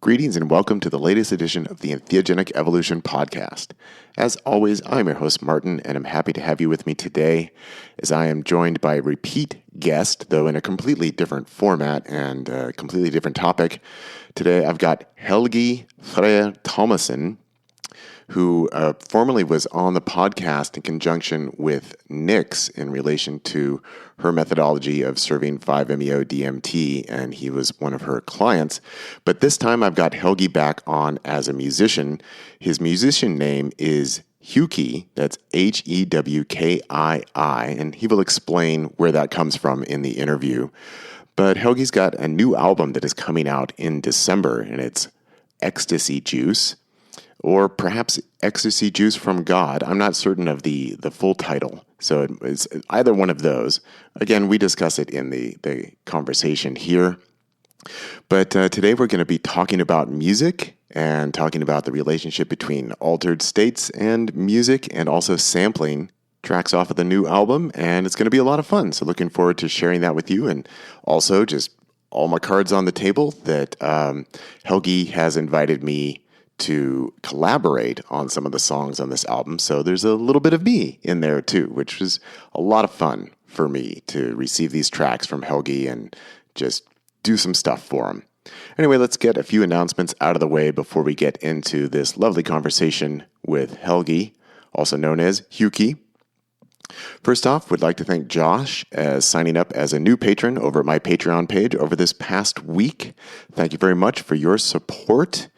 Greetings and welcome to the latest edition of the Entheogenic Evolution podcast. As always, I'm your host, Martin, and I'm happy to have you with me today as I am joined by a repeat guest, though in a completely different format and a completely different topic. Today, I've got Hewkii Freya Thomason, who formerly was on the podcast in conjunction with Nix in relation to her methodology of serving 5-MeO-DMT, and he was one of her clients. But this time I've got Hewkii back on as a musician. His musician name is Hewkii, that's Hewkii, and he will explain where that comes from in the interview. But Hewkii's got a new album that is coming out in December, and it's Ecstasy Juice, or perhaps Ecstasy Juice from God. I'm not certain of the full title, so it's either one of those. Again, we discuss it in the conversation here. But today we're going to be talking about music and talking about the relationship between altered states and music, and also sampling tracks off of the new album, and it's going to be a lot of fun. So looking forward to sharing that with you, and also just all my cards on the table that Hewkii has invited me to collaborate on some of the songs on this album. So there's a little bit of me in there too, which was a lot of fun for me to receive these tracks from Hewkii and just do some stuff for him. Anyway, let's get a few announcements out of the way before we get into this lovely conversation with Hewkii, also known as Hewkii. First off, we'd like to thank Josh as signing up as a new patron over at my Patreon page over this past week. Thank you very much for your support.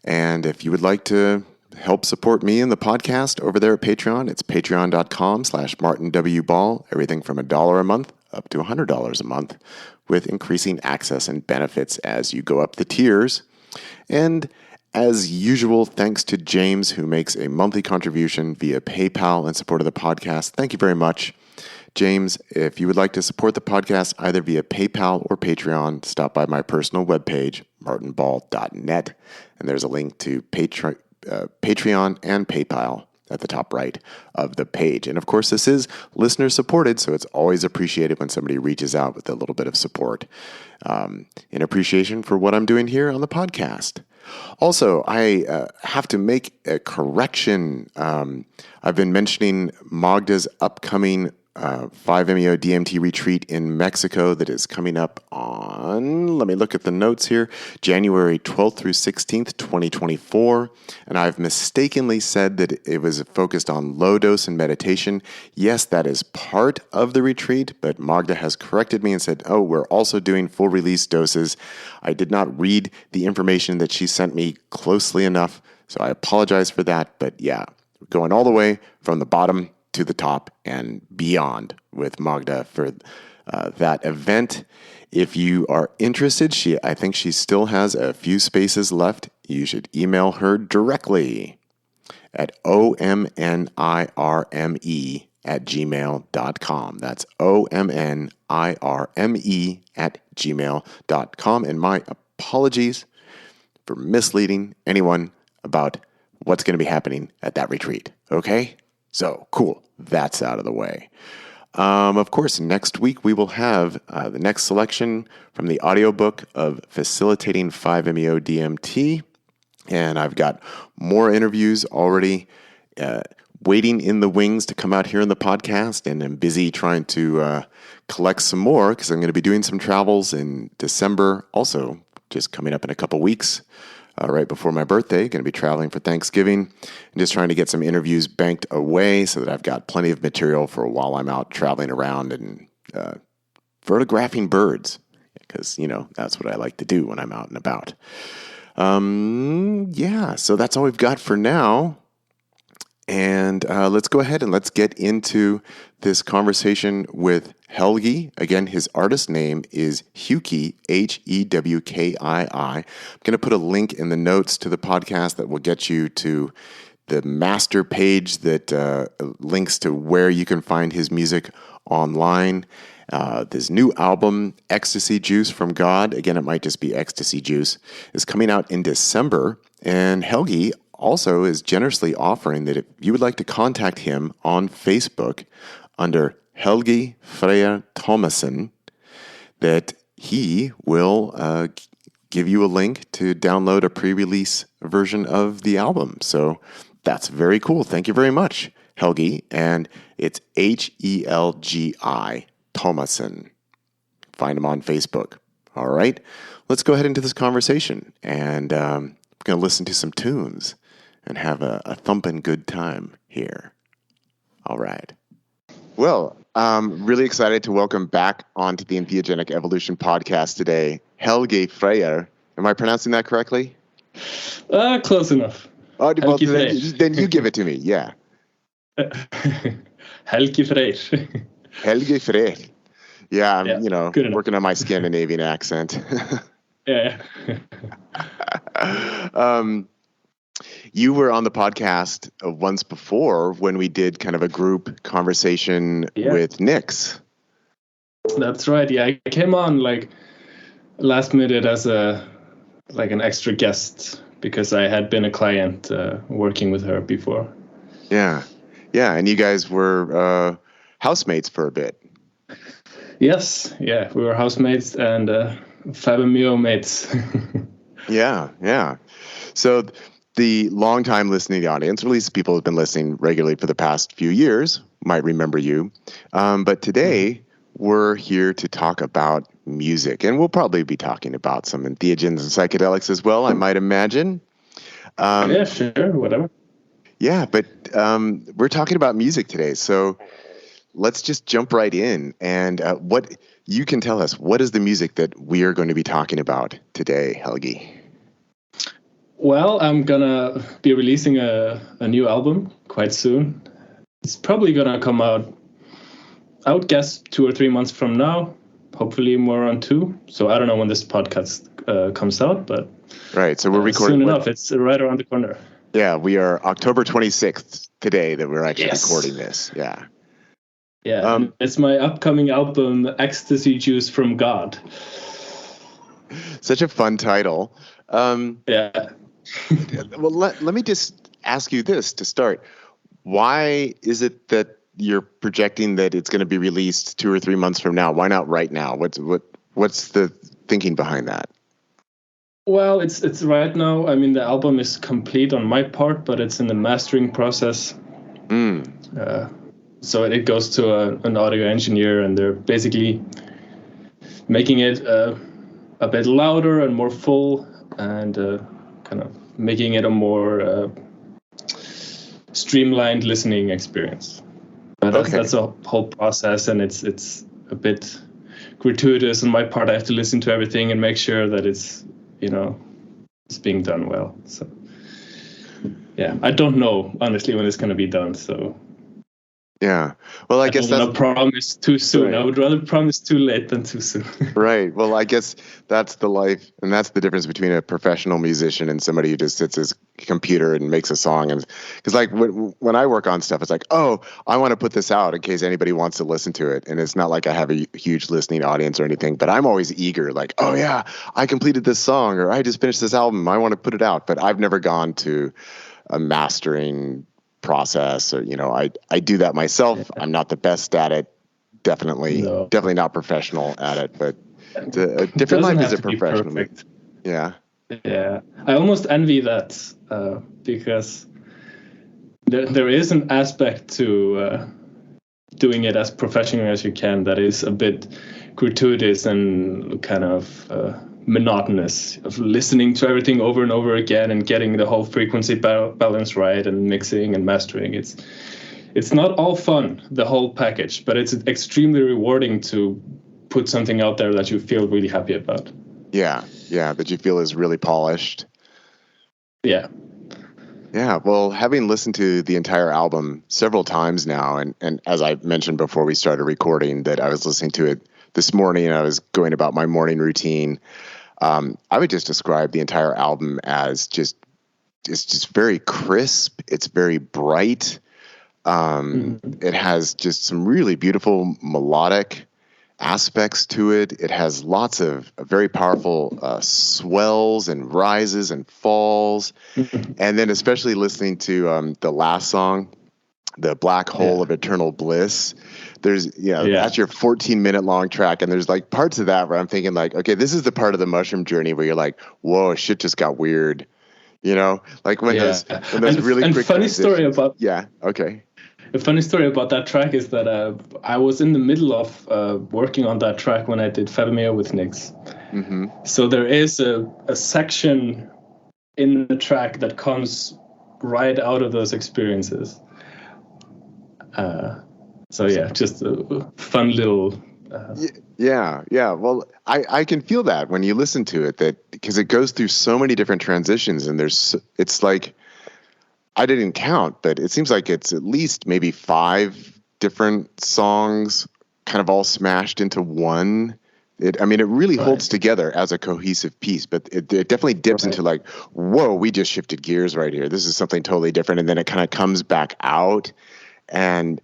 And if you would like to help support me and the podcast over there at Patreon, it's patreon.com/MartinWBall, everything from $1 a month up to $100 a month, with increasing access and benefits as you go up the tiers. And as usual, thanks to James, who makes a monthly contribution via PayPal in support of the podcast. Thank you very much. James, if you would like to support the podcast either via PayPal or Patreon, stop by my personal webpage, martinball.net, and there's a link to Patreon and PayPal at the top right of the page. And of course, this is listener-supported, so it's always appreciated when somebody reaches out with a little bit of support in appreciation for what I'm doing here on the podcast. Also, I have to make a correction. I've been mentioning Magda's upcoming 5-MeO-DMT retreat in Mexico that is coming up on, let me look at the notes here, January 12th through 16th, 2024. And I've mistakenly said that it was focused on low dose and meditation. Yes, that is part of the retreat, but Magda has corrected me and said, oh, we're also doing full release doses. I did not read the information that she sent me closely enough, so I apologize for that. But yeah, going all the way from the bottom to the top and beyond with Magda for that event. If you are interested, I think she still has a few spaces left. You should email her directly at omnirme@gmail.com. That's omnirme@gmail.com. And my apologies for misleading anyone about what's going to be happening at that retreat. Okay? So, cool. That's out of the way. Of course, next week we will have the next selection from the audiobook of Facilitating 5-MeO-DMT. And I've got more interviews already waiting in the wings to come out here in the podcast. And I'm busy trying to collect some more because I'm going to be doing some travels in December. Also, just coming up in a couple weeks. Right before my birthday, going to be traveling for Thanksgiving, and just trying to get some interviews banked away so that I've got plenty of material for while I'm out traveling around and photographing birds, because, that's what I like to do when I'm out and about. So that's all we've got for now. And let's go ahead and let's get into this conversation with Hewkii. Again, his artist name is Hewkii, Hewkii. I'm going to put a link in the notes to the podcast that will get you to the master page that links to where you can find his music online. This new album, Ecstasy Juice from God, again, it might just be Ecstasy Juice, is coming out in December. And Hewkii also is generously offering that if you would like to contact him on Facebook under Hewkii Freya Thomason, that he will give you a link to download a pre-release version of the album. So that's very cool. Thank you very much, Hewkii. And it's Helgi Thomasson. Find him on Facebook. All right. Let's go ahead into this conversation. And we're going to listen to some tunes and have a thumping good time here. All right. Well, I'm really excited to welcome back onto the Entheogenic Evolution podcast today, Helgi Freyr. Am I pronouncing that correctly? Close enough. Oh, well, then you give it to me. Yeah. Helgi Freyr. Helgi Freyr. Yeah, I'm working on my Scandinavian accent. Yeah. You were on the podcast once before when we did kind of a group conversation with Nix. That's right. Yeah, I came on like last minute as an extra guest because I had been a client working with her before. Yeah, and you guys were housemates for a bit. Yes, yeah, we were housemates and Fabamio mates. Yeah. So the long-time listening audience, or at least people who've been listening regularly for the past few years, might remember you. But today, we're here to talk about music. And we'll probably be talking about some entheogens and psychedelics as well, I might imagine. Yeah, sure, whatever. Yeah, but we're talking about music today. So let's just jump right in. And what you can tell us, what is the music that we are going to be talking about today, Helgi? Well, I'm gonna be releasing a new album quite soon. It's probably gonna come out, I would guess, 2 or 3 months from now. Hopefully more on 2. So I don't know when this podcast comes out, but right. So we're recording soon enough. It's right around the corner. Yeah, we are October 26th today that we're actually recording this. Yeah. Yeah, it's my upcoming album, Ecstasy Juice from God. Such a fun title. Yeah. Well, let me just ask you this to start. Why is it that you're projecting that it's going to be released 2 or 3 months from now? Why not right now? What's the thinking behind that? Well, it's right now. I mean, the album is complete on my part, but it's in the mastering process. So it goes to an audio engineer, and they're basically making it a bit louder and more full, and kind of making it a more streamlined listening experience. That's a whole process, and it's a bit gratuitous on my part. I have to listen to everything and make sure that it's being done well. So yeah, I don't know honestly when it's going to be done. So yeah, well, I guess that's not promise too soon. Right. I would rather promise too late than too soon. Right. Well, I guess that's the life, and that's the difference between a professional musician and somebody who just sits at his computer and makes a song. And because like when I work on stuff, it's like, oh, I want to put this out in case anybody wants to listen to it. And it's not like I have a huge listening audience or anything, but I'm always eager, like, oh yeah, I completed this song, or I just finished this album, I want to put it out. But I've never gone to a mastering process, or I do that myself. Yeah. I'm not the best at it, definitely not professional at it, but it's a different life as a professional. Yeah I almost envy that because there is an aspect to doing it as professional as you can that is a bit gratuitous and kind of monotonous, of listening to everything over and over again and getting the whole frequency balance right and mixing and mastering. It's not all fun, the whole package, but it's extremely rewarding to put something out there that you feel really happy about. Yeah, that you feel is really polished. Yeah. Yeah, well, having listened to the entire album several times now, and as I mentioned before we started recording, that I was listening to it this morning and I was going about my morning routine, I would just describe the entire album as it's just very crisp. It's very bright. It has just some really beautiful melodic aspects to it. It has lots of very powerful swells and rises and falls. And then especially listening to the last song, the Black Hole of Eternal Bliss. There's, that's your 14-minute long track. And there's like parts of that where I'm thinking like, okay, this is the part of the Mushroom Journey where you're like, whoa, shit just got weird. Like when those really quick funny story about okay. A funny story about that track is that I was in the middle of working on that track when I did Fabermeo with Nix. Mm-hmm. So there is a section in the track that comes right out of those experiences. Just a fun little. Yeah. Well, I can feel that when you listen to it, that because it goes through so many different transitions, and it's like, I didn't count, but it seems like it's at least maybe 5 different songs kind of all smashed into one. It really holds together as a cohesive piece, but it definitely dips into like, whoa, we just shifted gears right here. This is something totally different. And then it kind of comes back out. And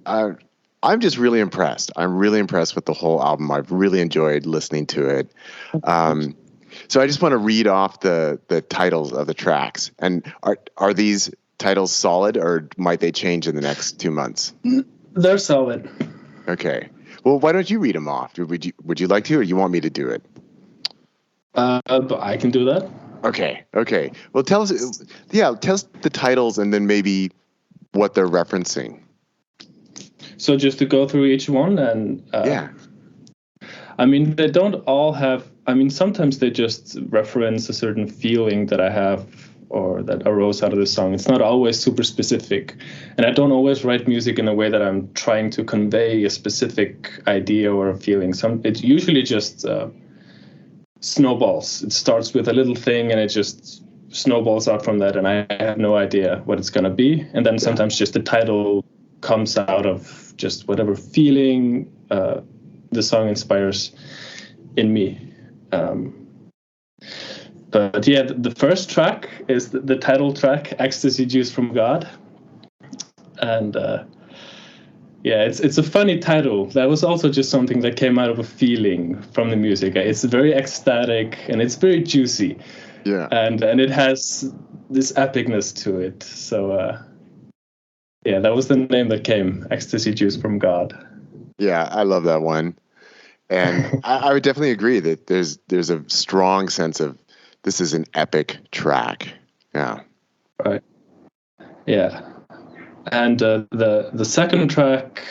I'm just really impressed. I'm really impressed with the whole album. I've really enjoyed listening to it. So I just want to read off the titles of the tracks. And are these titles solid, or might they change in the next 2 months? They're solid. Okay. Well, why don't you read them off? Would you like to, or you want me to do it? I can do that. Okay. Well, tell us the titles and then maybe what they're referencing. So just to go through each one, and they don't all have. Sometimes they just reference a certain feeling that I have or that arose out of the song. It's not always super specific, and I don't always write music in a way that I'm trying to convey a specific idea or a feeling. It's usually just snowballs. It starts with a little thing, and it just snowballs out from that, and I have no idea what it's gonna be. And then sometimes just the title comes out of just whatever feeling the song inspires in me. The first track is the title track, Ecstasy Juice from God. And it's a funny title. That was also just something that came out of a feeling from the music. It's very ecstatic and it's very juicy. Yeah. And it has this epicness to it. So that was the name that came, Ecstasy Juice from God. Yeah, I love that one. And I would definitely agree that there's a strong sense of this is an epic track. Yeah. Right. Yeah. And the second track,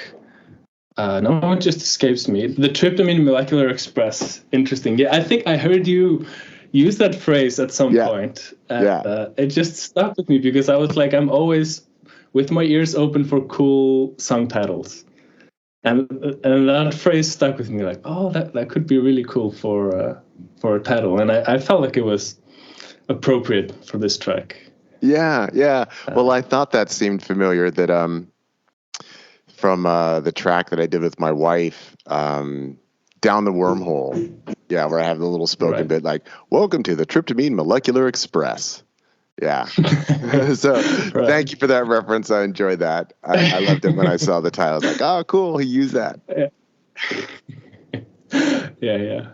it just escapes me. The Tryptamine Molecular Express. Interesting. Yeah, I think I heard you use that phrase at some point. And it just stuck with me because I was like, I'm always with my ears open for cool song titles. And that phrase stuck with me, like, oh, that could be really cool for a title. And I felt like it was appropriate for this track. Yeah. Well, I thought that seemed familiar, that from the track that I did with my wife, Down the Wormhole. Yeah, where I have the little spoken bit like, welcome to the Tryptamine Molecular Express. Yeah. So thank you for that reference. I enjoyed that. I loved it when I saw the title. I was like, oh, cool. He used that. Yeah.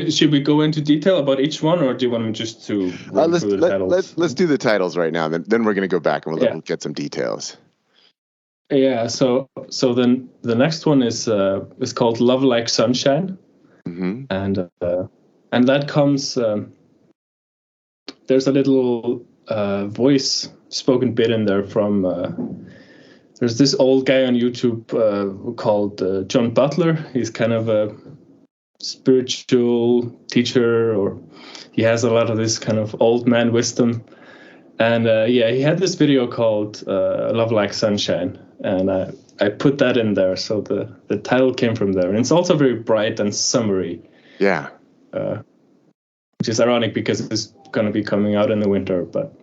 Should we go into detail about each one, or do you want me just to run through the titles? Let's do the titles right now. Then we're going to go back and we'll get some details. Yeah. So then the next one is called Love Like Sunshine. Mm-hmm. And that comes. There's a little voice spoken bit in there from. There's this old guy on YouTube called John Butler. He's kind of a spiritual teacher, or he has a lot of this kind of old man wisdom. And he had this video called Love Like Sunshine. And I put that in there. So the title came from there. And it's also very bright and summery. Yeah. Which is ironic because it's going to be coming out in the winter, but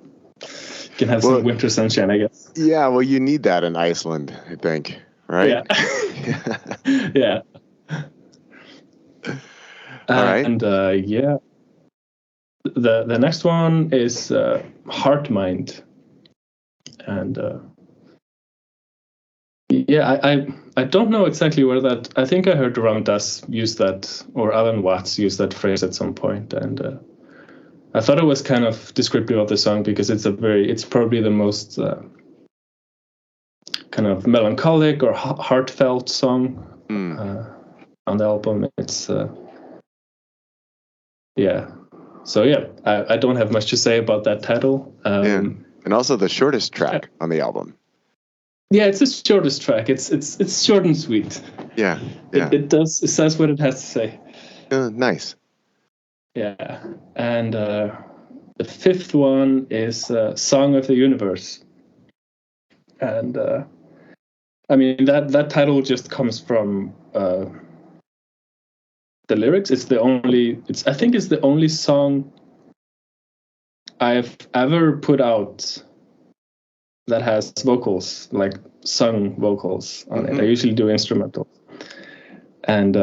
you can have some winter sunshine, I guess. Yeah, well, you need that in Iceland, I think, right? Yeah. Yeah. All right. And the next one is Heart Mind. And I don't know exactly where that. I think I heard Ram Dass use that, or Alan Watts use that phrase at some point, and I thought it was kind of descriptive of the song because it's probably the most kind of melancholic or heartfelt song on the album. It's yeah. So yeah, I don't have much to say about that title. And also the shortest track on the album. Yeah, it's the shortest track. It's short and sweet. Yeah. It says what it has to say. Nice. Yeah, and the fifth one is Song of the Universe. And I mean that title just comes from the lyrics. I think it's the only song I've ever put out that has vocals, like sung vocals on it. I usually do instrumental. And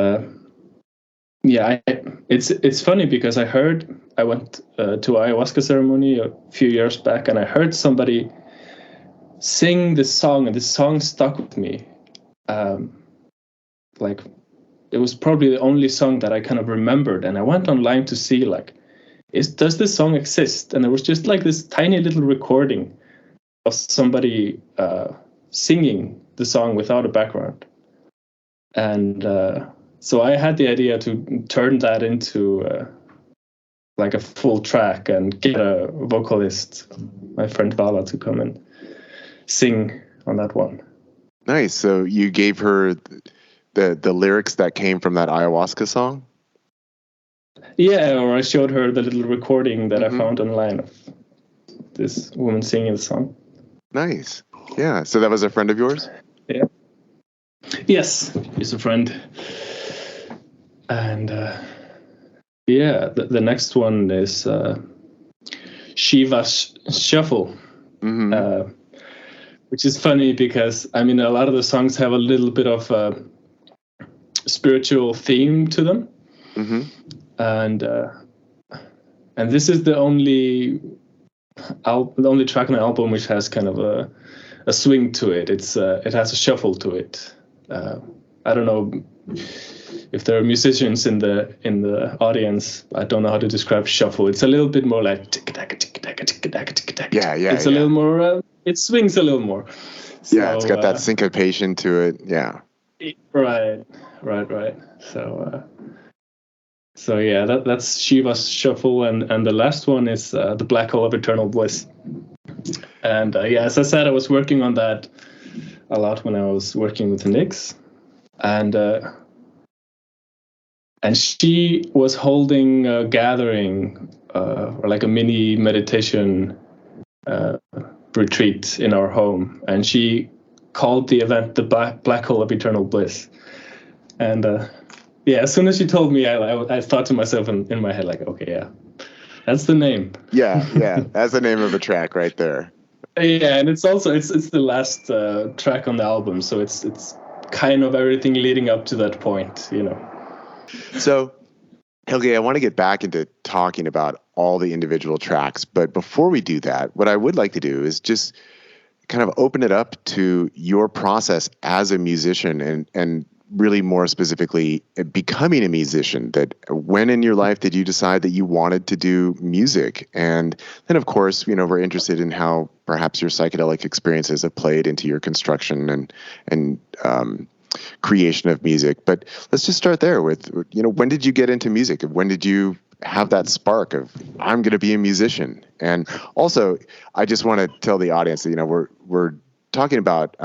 it's funny because I went to ayahuasca ceremony a few years back, and I heard somebody sing this song, and this song stuck with me. Like it was probably the only song that I kind of remembered, and I went online to see does this song exist? And there was just like this tiny little recording of somebody singing the song without a background. And so I had the idea to turn that into like a full track and get a vocalist, my friend Vala, to come and sing on that one. Nice. So you gave her the lyrics that came from that ayahuasca song? Yeah, or I showed her the little recording that I found online of this woman singing the song. Nice. Yeah. So that was a friend of yours? Yeah. Yes, he's a friend. And the next one is Shiva's Shuffle, which is funny because, I mean, a lot of the songs have a little bit of a spiritual theme to them. And this is the only track on the album which has kind of a swing to it. It has a shuffle to it. I don't know if there are musicians in the audience. I don't know how to describe shuffle. It's a little bit more like tick tack tick tack tick tack tick tack. Yeah. It's a little more. It swings a little more. So, it's got that syncopation to it. Yeah. Right. So yeah, that's Shiva's Shuffle, and the last one is the Black Hole of Eternal Bliss. And as I said, I was working on that a lot when I was working with Nyx, and she was holding a gathering or like a mini meditation retreat in our home, and she called the event the Black Hole of Eternal Bliss. And as soon as she told me, I thought to myself in my head, like, okay, yeah, that's the name. Yeah, that's the name of a track right there. Yeah, and it's also it's the last track on the album, so it's kind of everything leading up to that point, you know. So, Hewkii, I want to get back into talking about all the individual tracks, but before we do that, what I would like to do is just kind of open it up to your process as a musician and really more specifically becoming a musician. That when in your life did you decide that you wanted to do music? And then of course, we're interested in how perhaps your psychedelic experiences have played into your construction and creation of music. But let's just start there with, when did you get into music? When did you have that spark of, I'm going to be a musician? And also, I just want to tell the audience that, we're talking about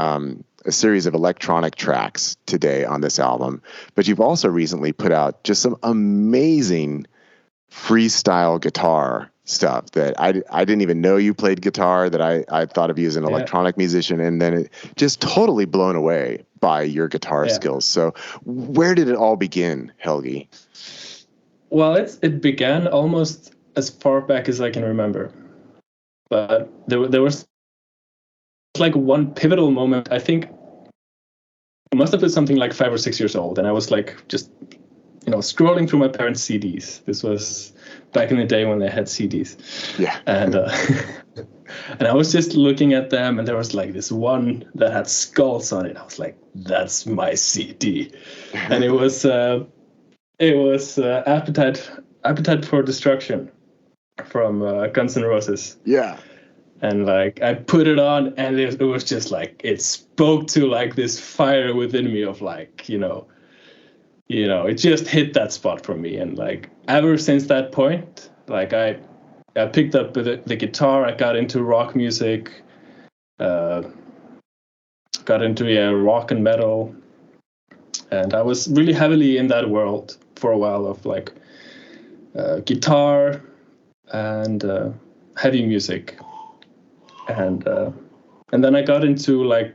a series of electronic tracks today on this album, but you've also recently put out just some amazing freestyle guitar stuff that I didn't even know you played guitar, that I thought of you as an electronic musician, and then it just totally blown away by your guitar skills. So where did it all begin, Hewkii? Well, it began almost as far back as I can remember, but there was like one pivotal moment. I think it must have been something like 5 or 6 years old, and I was like just scrolling through my parents' CDs. This was back in the day when they had CDs. Yeah. And and I was just looking at them, and there was like this one that had skulls on it. I was like, that's my CD. And it was Appetite for Destruction from Guns N' Roses. Yeah. And like I put it on, and it was just like it spoke to like this fire within me of like, it just hit that spot for me. And like ever since that point, like I picked up the guitar. I got into rock music, got into rock and metal, and I was really heavily in that world for a while of like guitar and heavy music. And then I got into like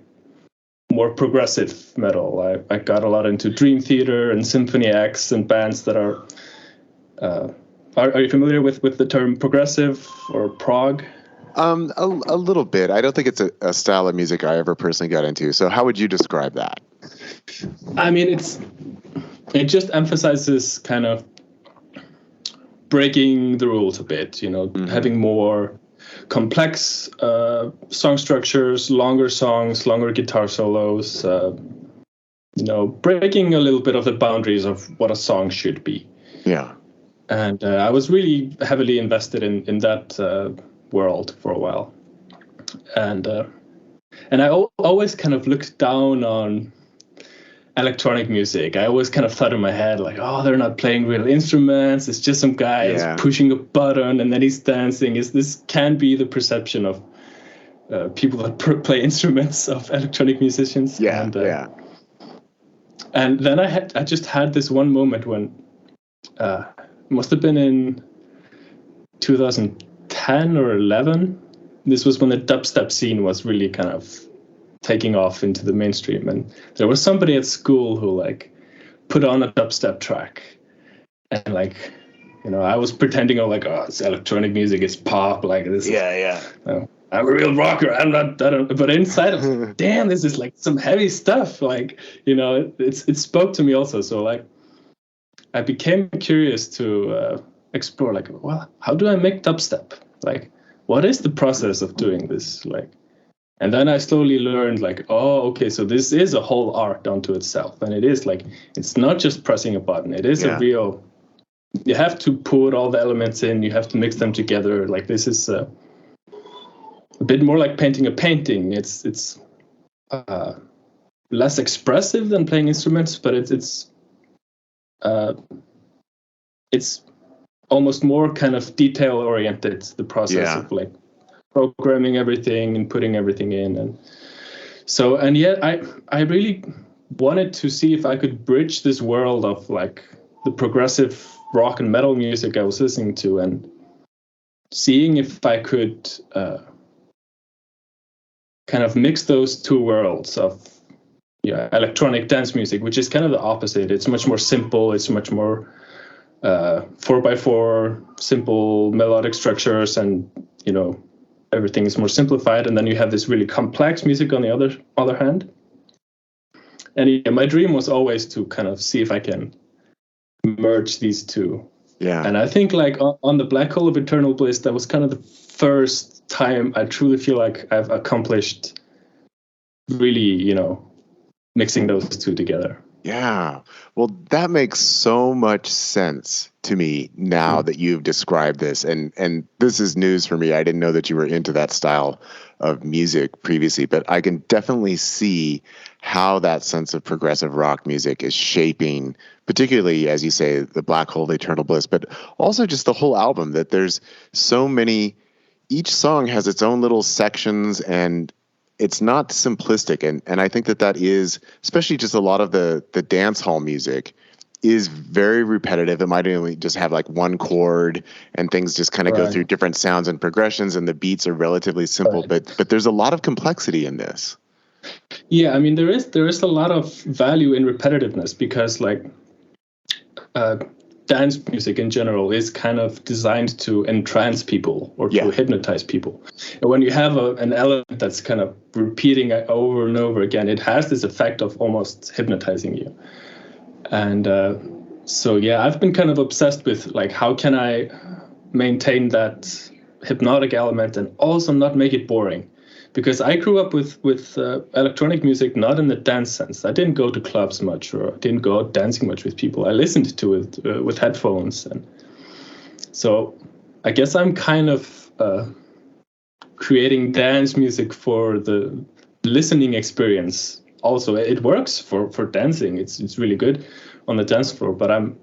more progressive metal. I got a lot into Dream Theater and Symphony X and bands that are you familiar with the term progressive or prog? A little bit. I don't think it's a style of music I ever personally got into. So how would you describe that? I mean, it just emphasizes kind of breaking the rules a bit, mm-hmm. having more complex song structures, longer songs, longer guitar solos, breaking a little bit of the boundaries of what a song should be. Yeah. And I was really heavily invested in that world for a while. And I always kind of looked down on electronic music. I always kind of thought in my head like, oh, they're not playing real instruments. It's just some guy is pushing a button and then he's dancing. This can be the perception of people that play instruments, of electronic musicians. Yeah, And then I just had this one moment when it must have been in 2010 or 11. This was when the dubstep scene was really kind of taking off into the mainstream, and there was somebody at school who like put on a dubstep track, and like I was pretending I'm like, oh, it's electronic music, it's pop, like this. I'm a real rocker. I don't. But inside of damn, this is like some heavy stuff. Like it spoke to me also. So like I became curious to explore like, well, how do I make dubstep? Like, what is the process of doing this? Like. And then I slowly learned like, oh, okay, so this is a whole art unto itself. And it is like, it's not just pressing a button. It is a real, you have to put all the elements in, you have to mix them together. Like this is a bit more like painting a painting. It's less expressive than playing instruments, but it's almost more kind of detail oriented, the process of like, programming everything and putting everything in. And so, and yet I really wanted to see if I could bridge this world of like the progressive rock and metal music I was listening to, and seeing if I could kind of mix those two worlds of electronic dance music, which is kind of the opposite. It's much more simple. It's much more 4x4 simple melodic structures, and everything is more simplified, and then you have this really complex music on the other hand. And my dream was always to kind of see if I can merge these two. Yeah. And I think like on the Black Hole of Eternal Bliss, that was kind of the first time I truly feel like I've accomplished really, mixing those two together. Yeah. Well, that makes so much sense to me now that you've described this. And this is news for me. I didn't know that you were into that style of music previously, but I can definitely see how that sense of progressive rock music is shaping, particularly, as you say, the Black Hole of Eternal Bliss, but also just the whole album, that there's so many, each song has its own little sections, and it's not simplistic. And I think that is, especially just a lot of the dance hall music, is very repetitive. It might only just have like one chord, and things just kind of go through different sounds and progressions, and the beats are relatively simple, but there's a lot of complexity in this. Yeah, I mean, there is a lot of value in repetitiveness, because like dance music in general is kind of designed to entrance people or to hypnotize people. And when you have an element that's kind of repeating over and over again, it has this effect of almost hypnotizing you. And so, I've been kind of obsessed with like, how can I maintain that hypnotic element and also not make it boring? Because I grew up with electronic music, not in the dance sense. I didn't go to clubs much, or I didn't go out dancing much with people. I listened to it with headphones. And so I guess I'm kind of creating dance music for the listening experience. Also, it works for dancing. It's really good on the dance floor. But I'm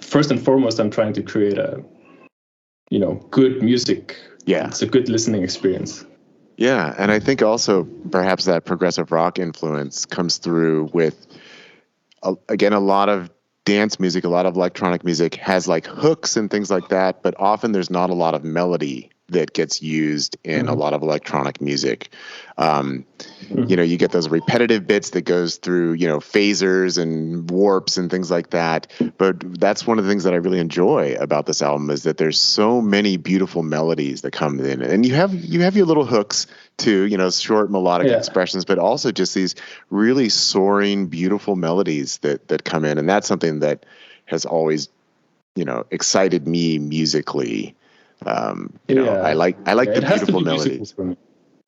first and foremost, I'm trying to create a, good music. Yeah, it's a good listening experience. Yeah, and I think also perhaps that progressive rock influence comes through with, again, a lot of dance music, a lot of electronic music has like hooks and things like that, but often there's not a lot of melody that gets used in a lot of electronic music. You get those repetitive bits that goes through, phasers and warps and things like that. But that's one of the things that I really enjoy about this album is that there's so many beautiful melodies that come in, and you have your little hooks too, short melodic expressions, but also just these really soaring, beautiful melodies that come in, and that's something that has always, excited me musically. I like the beautiful melodies.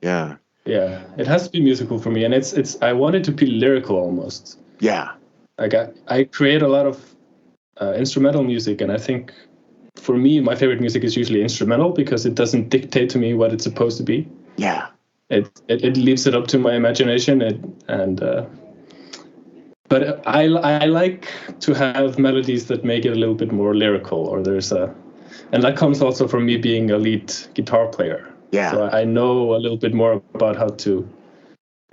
Yeah. Yeah, it has to be musical for me, and it's I want it to be lyrical almost. Yeah. Like I create a lot of instrumental music, and I think for me my favorite music is usually instrumental because it doesn't dictate to me what it's supposed to be. Yeah. It leaves it up to my imagination, but I like to have melodies that make it a little bit more lyrical, and that comes also from me being a lead guitar player. Yeah. So I know a little bit more about how to,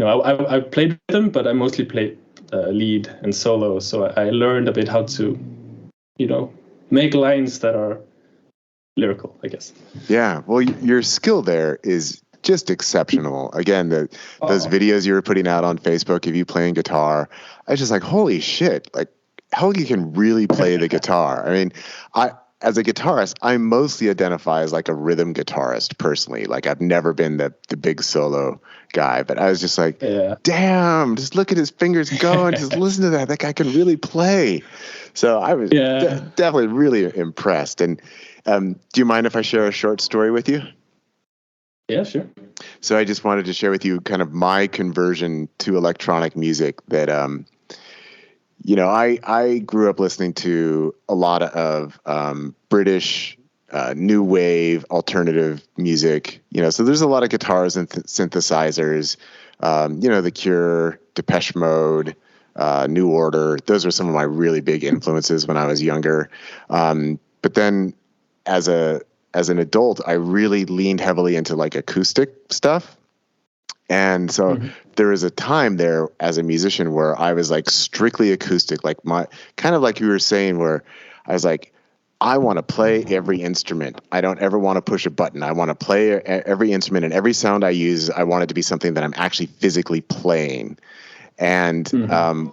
I played them, but I mostly played lead and solo. So I learned a bit how to, make lines that are lyrical, I guess. Yeah. Well, your skill there is just exceptional. Again, those videos you were putting out on Facebook of you playing guitar, I was just like, holy shit, like Hewkii can really play the guitar. I mean, as a guitarist, I mostly identify as like a rhythm guitarist personally. Like I've never been the big solo guy, but I was just like, damn, just look at his fingers going. Just listen to that. That guy can really play. So I was definitely really impressed. And do you mind if I share a short story with you? Yeah, sure. So I just wanted to share with you kind of my conversion to electronic music that, I grew up listening to a lot of British new wave alternative music, so there's a lot of guitars and synthesizers, The Cure, Depeche Mode, New Order. Those were some of my really big influences when I was younger. But then as an adult, I really leaned heavily into like acoustic stuff. And so there was a time there as a musician where I was like strictly acoustic, like kind of like you were saying, where I was like, I want to play every instrument. I don't ever want to push a button. I want to play every instrument, and every sound I use, I want it to be something that I'm actually physically playing. And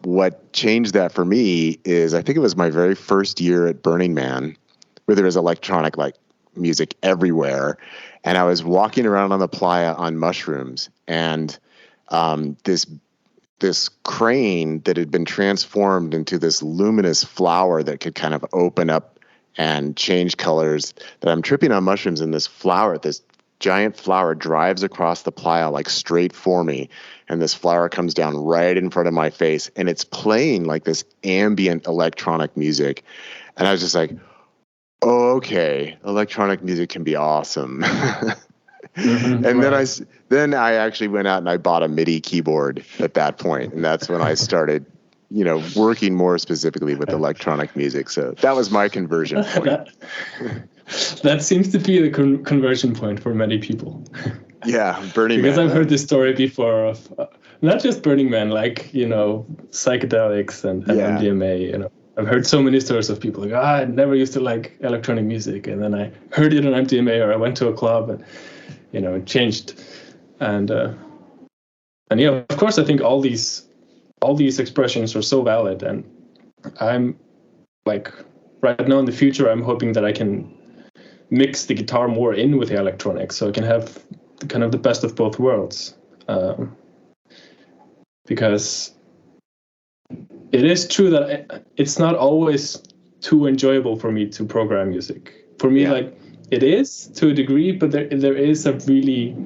what changed that for me is I think it was my very first year at Burning Man, where there was electronic like music everywhere. And I was walking around on the playa on mushrooms, and this crane that had been transformed into this luminous flower that could kind of open up and change colors, that I'm tripping on mushrooms, and this giant flower drives across the playa like straight for me, and this flower comes down right in front of my face, and it's playing like this ambient electronic music. And I was just like, oh, okay, electronic music can be awesome. And then I actually went out and I bought a MIDI keyboard at that point, and that's when I started, working more specifically with electronic music. So that was my conversion point. That seems to be the conversion point for many people. Yeah, Burning Man. Because I've heard this story before of not just Burning Man, like psychedelics and MDMA. I've heard so many stories of people like, I never used to like electronic music, and then I heard it on MDMA, or I went to a club, and it changed. And of course, I think all these expressions are so valid, and I'm like right now in the future, I'm hoping that I can mix the guitar more in with the electronics, so I can have kind of the best of both worlds. Because it is true that it's not always too enjoyable for me to program music. For me, like it is to a degree, but there is a really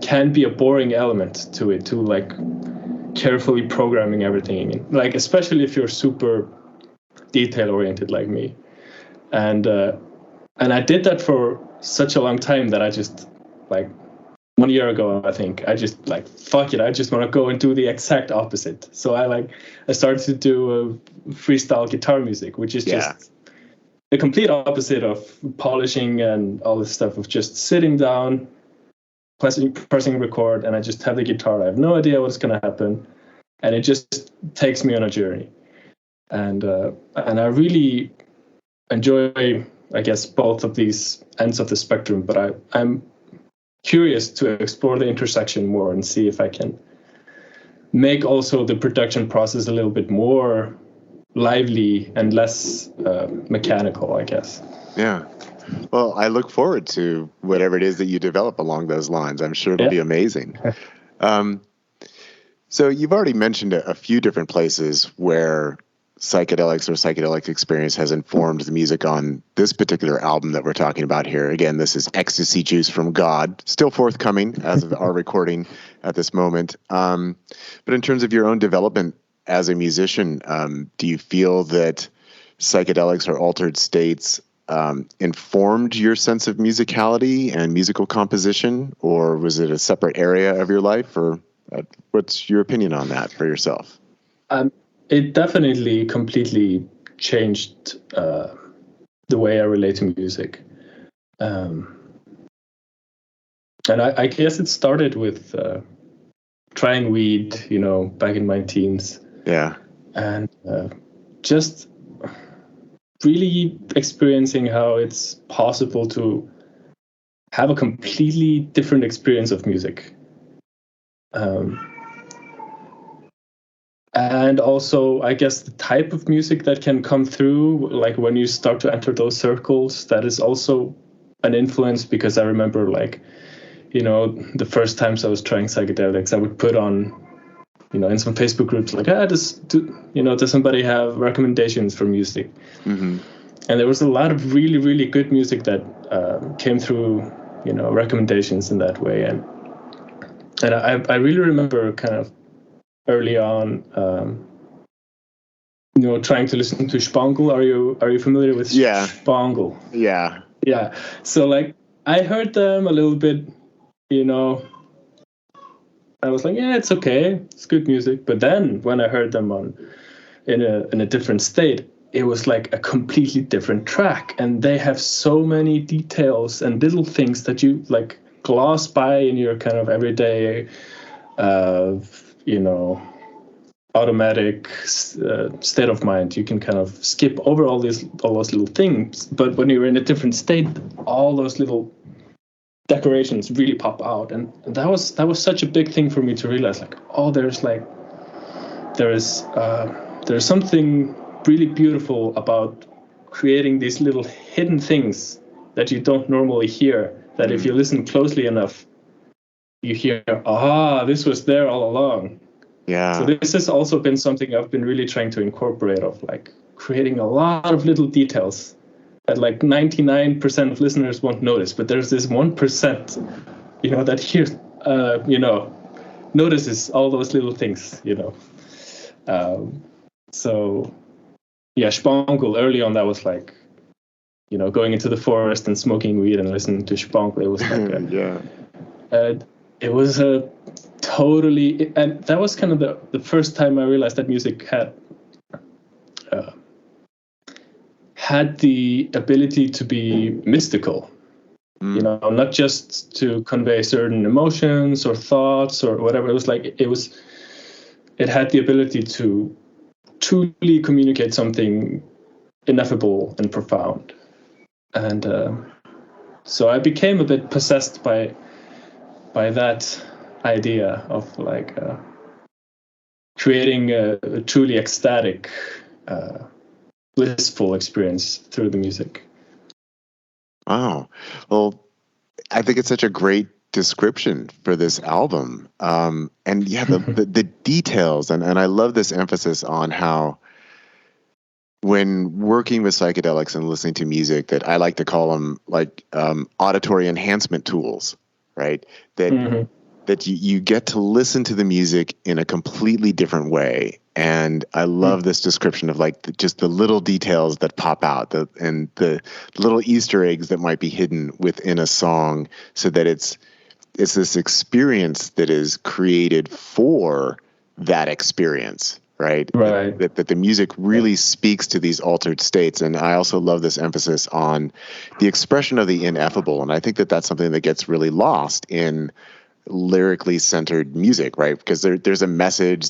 can be a boring element to it, to like carefully programming everything. Like especially if you're super detail oriented like me, and And I did that for such a long time that I just, like, 1 year ago, I think, I just, like, fuck it, I just want to go and do the exact opposite. So I started to do freestyle guitar music, which is just the complete opposite of polishing and all this stuff, of just sitting down, pressing record, and I just have the guitar. I have no idea what's going to happen, and it just takes me on a journey. And I really enjoy, I guess, both of these ends of the spectrum, but I'm curious to explore the intersection more and see if I can make also the production process a little bit more lively and less mechanical, I guess. Yeah. Well, I look forward to whatever it is that you develop along those lines. I'm sure it'll be amazing. So you've already mentioned a few different places where psychedelics or psychedelic experience has informed the music on this particular album that we're talking about here. Again, this is Ecstasy Juice from God, still forthcoming as of our recording at this moment. But in terms of your own development as a musician, do you feel that psychedelics or altered states informed your sense of musicality and musical composition, or was it a separate area of your life, or what's your opinion on that for yourself? It definitely completely changed the way I relate to music. And I guess it started with trying weed, back in my teens. Yeah. And just really experiencing how it's possible to have a completely different experience of music. And also, I guess, the type of music that can come through, like when you start to enter those circles, that is also an influence, because I remember, like, the first times I was trying psychedelics, I would put on, in some Facebook groups, like, does somebody have recommendations for music? Mm-hmm. And there was a lot of really, really good music that came through, recommendations in that way. And I really remember kind of early on, trying to listen to Spangle. Are you familiar with Spangle? Yeah. Yeah. So, like, I heard them a little bit, I was like, yeah, it's okay, it's good music. But then when I heard them in a different state, it was like a completely different track, and they have so many details and little things that you, like, gloss by in your kind of everyday automatic state of mind. You can kind of skip over all those little things, but when you're in a different state, all those little decorations really pop out. And that was such a big thing for me to realize, like, there is something really beautiful about creating these little hidden things that you don't normally hear, that if you listen closely enough, you hear, this was there all along. Yeah. So this has also been something I've been really trying to incorporate, of, like, creating a lot of little details that, like, 99% of listeners won't notice, but there's this 1%, that hears, notices all those little things, So, yeah, Spangle, early on, that was like, going into the forest and smoking weed and listening to Spangle. It was like it was a totally, and that was kind of the first time I realized that music had the ability to be mystical, not just to convey certain emotions or thoughts or whatever. It was like, it had the ability to truly communicate something ineffable and profound. And so I became a bit possessed by that idea of, like, creating a truly ecstatic, blissful experience through the music. Wow. Well, I think it's such a great description for this album. And yeah, the details, and I love this emphasis on how, when working with psychedelics and listening to music, that I like to call them, like, auditory enhancement tools, right? That you get to listen to the music in a completely different way, And I love this description of like just the little details that pop out, and the little Easter eggs that might be hidden within a song, so that it's this experience that is created for that experience, right? Right. That the music really speaks to these altered states. And I also love this emphasis on the expression of the ineffable. And I think that that's something that gets really lost in lyrically centered music, right? Because there's a message,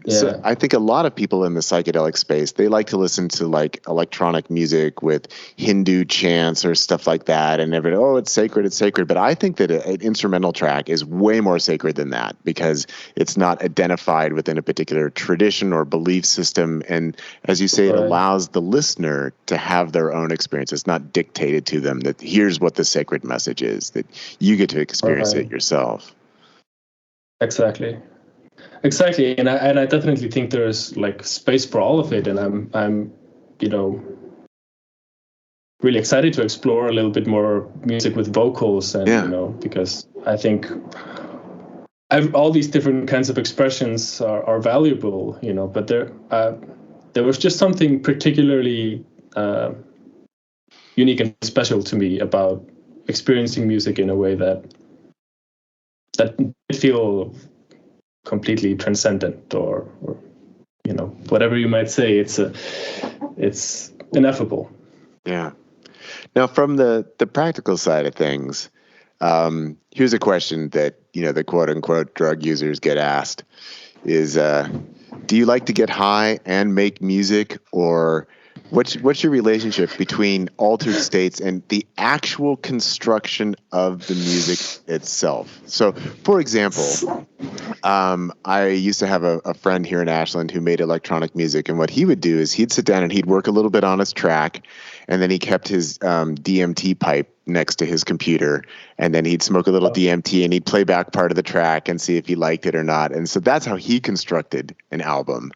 so I think a lot of people in the psychedelic space, they like to listen to like electronic music with Hindu chants or stuff like that, and it's sacred. But I think that an instrumental track is way more sacred than that, because it's not identified within a particular tradition or belief system, and as you say, it allows the listener to have their own experience. It's not dictated to them that here's what the sacred message is, that you get to experience it yourself. Exactly, and I definitely think there's like space for all of it, and I'm really excited to explore a little bit more music with vocals, and because I think all these different kinds of expressions are valuable, but there was just something particularly unique and special to me about experiencing music in a way that I feel completely transcendent, or whatever you might say. It's ineffable. Yeah. Now, from the practical side of things, here's a question that the quote unquote drug users get asked: is do you like to get high and make music, or what's your relationship between altered states and the actual construction of the music itself? So, for example, I used to have a friend here in Ashland who made electronic music, and what he would do is he'd sit down and he'd work a little bit on his track, and then he kept his DMT pipe next to his computer, and then he'd smoke a little DMT and he'd play back part of the track and see if he liked it or not. And so that's how he constructed an album.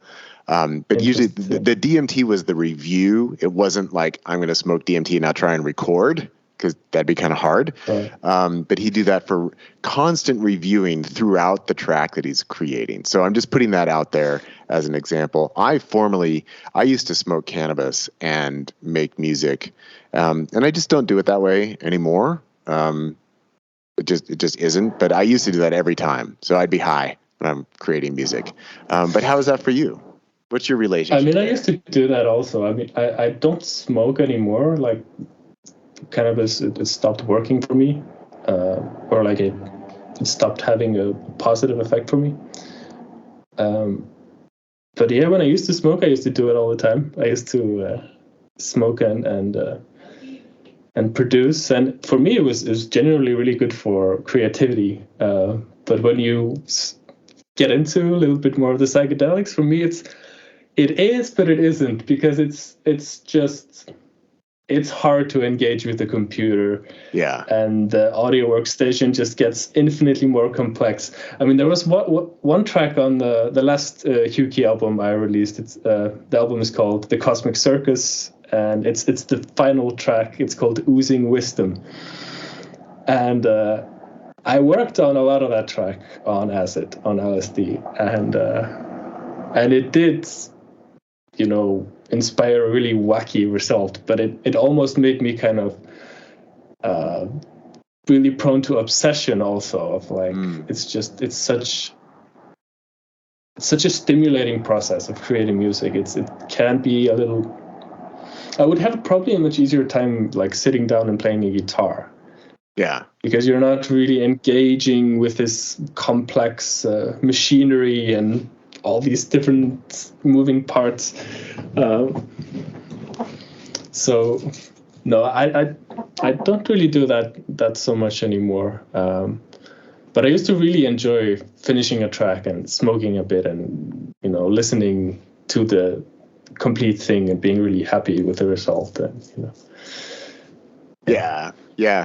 But usually the DMT was the review. It wasn't like, I'm going to smoke DMT and now try and record, because that'd be kind of hard. Right. But he'd do that for constant reviewing throughout the track that he's creating. So I'm just putting that out there as an example. I used to smoke cannabis and make music, and I just don't do it that way anymore. It just isn't. But I used to do that every time. So I'd be high when I'm creating music. But how is that for you? What's your relationship? I mean, I used to do that also. I mean, I don't smoke anymore. Like, cannabis, it stopped working for me, or like it stopped having a positive effect for me. But yeah, when I used to smoke, I used to do it all the time. I used to smoke and produce, and for me, it was generally really good for creativity. But when you get into a little bit more of the psychedelics, for me, it is, but it isn't, because it's hard to engage with the computer. Yeah. And the audio workstation just gets infinitely more complex. I mean, there was one track on the last Hewkii album I released. The album is called The Cosmic Circus, and it's the final track. It's called Oozing Wisdom. And I worked on a lot of that track on acid, on LSD, and it did, inspire a really wacky result, but it almost made me kind of really prone to obsession also, of like, it's such a stimulating process of creating music. It can be a little, I would have probably a much easier time like sitting down and playing a guitar. Yeah, because you're not really engaging with this complex machinery and all these different moving parts. So no, I don't really do that so much anymore. But I used to really enjoy finishing a track and smoking a bit, and listening to the complete thing and being really happy with the result. And yeah,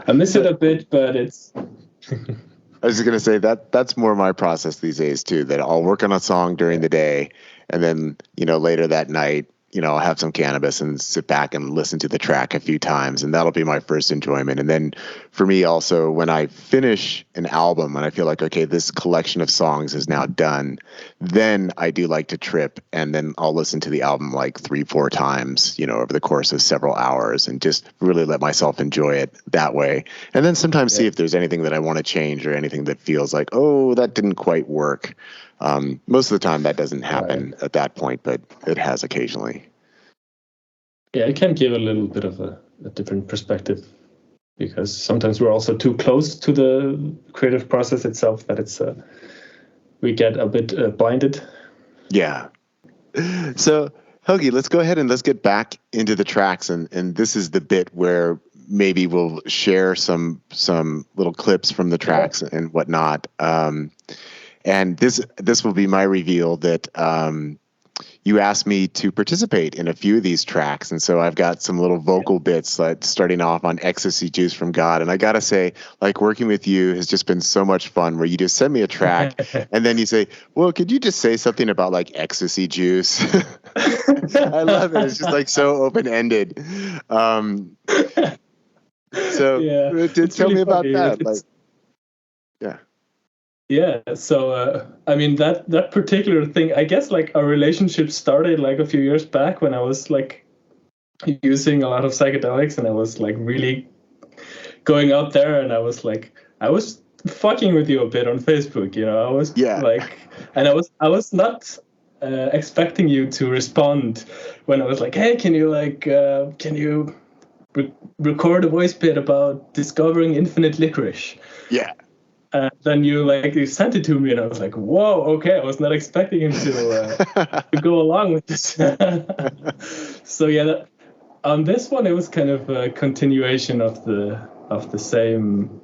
I miss it a bit, but it's. I was just going to say that's more my process these days too, that I'll work on a song during the day, and then, later that night, I'll have some cannabis and sit back and listen to the track a few times, and that'll be my first enjoyment. And then for me also, when I finish an album and I feel like, okay, this collection of songs is now done, then I do like to trip, and then I'll listen to the album like 3-4 times, over the course of several hours, and just really let myself enjoy it that way. And then sometimes see if there's anything that I want to change or anything that feels like, oh, that didn't quite work. Most of the time that doesn't happen at that point, but it has occasionally. Yeah, it can give a little bit of a different perspective, because sometimes we're also too close to the creative process itself that it's we get a bit blinded. Yeah. So, Hewkii, let's go ahead and let's get back into the tracks, and this is the bit where maybe we'll share some little clips from the tracks and whatnot. And this will be my reveal that you asked me to participate in a few of these tracks. And so I've got some little vocal bits, like starting off on Ecstasy Juice from God. And I got to say, like, working with you has just been so much fun, where you just send me a track and then you say, well, could you just say something about like Ecstasy Juice? I love it. It's just like so open-ended. Tell me about that. Yeah, so I mean that particular thing, I guess like our relationship started like a few years back when I was like using a lot of psychedelics, and I was like really going out there, and I was fucking with you a bit on Facebook, I was like, and I was not expecting you to respond when I was like, hey, can you record a voice bit about discovering infinite licorice? Yeah. Then you sent it to me, and I was like, whoa, okay, I was not expecting him to go along with this. So yeah, on this one, it was kind of a continuation of the same.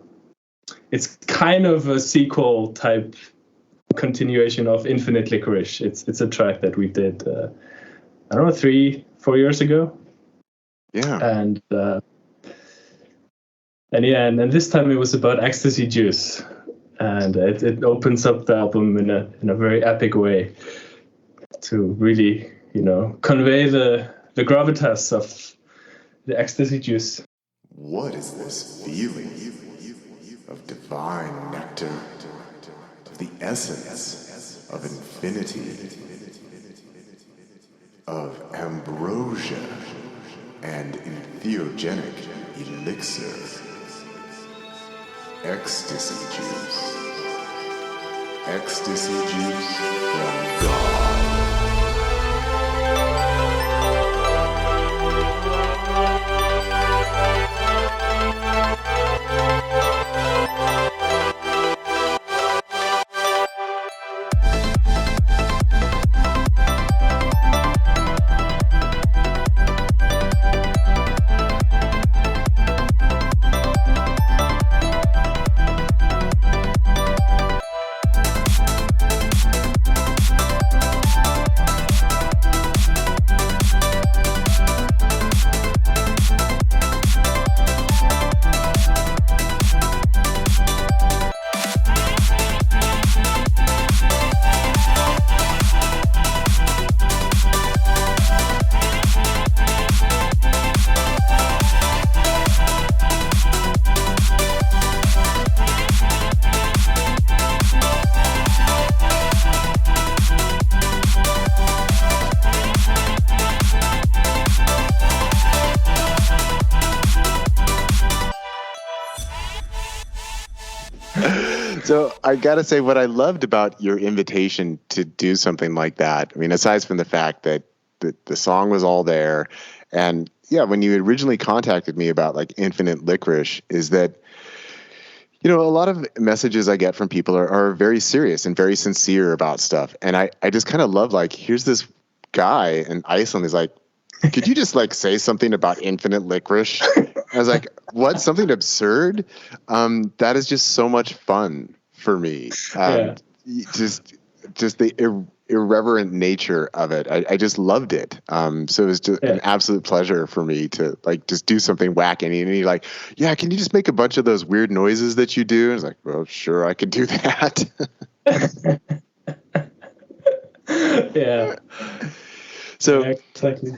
It's kind of a sequel type continuation of Infinite Licorice. It's a track that we did, I don't know, 3-4 years ago. Yeah. And this time it was about Ecstasy Juice. And it opens up the album in a very epic way to really, convey the gravitas of the Ecstasy Juice. What is this feeling of divine nectar, of the essence of infinity, of ambrosia and entheogenic elixir? Ecstasy Juice. Ecstasy Juice from God. So I got to say, what I loved about your invitation to do something like that, I mean, aside from the fact that the song was all there, and yeah, when you originally contacted me about like Infinite Licorice, is that, a lot of messages I get from people are very serious and very sincere about stuff. And I just kind of love, like, here's this guy in Iceland is like, could you just like say something about Infinite Licorice? I was like, what? Something absurd? That is just so much fun for me. Just the irreverent nature of it. I just loved it. So it was just an absolute pleasure for me to like just do something wacky. And you're like, yeah, can you just make a bunch of those weird noises that you do? And I was like, well, sure, I could do that. Yeah. So, Yeah, exactly.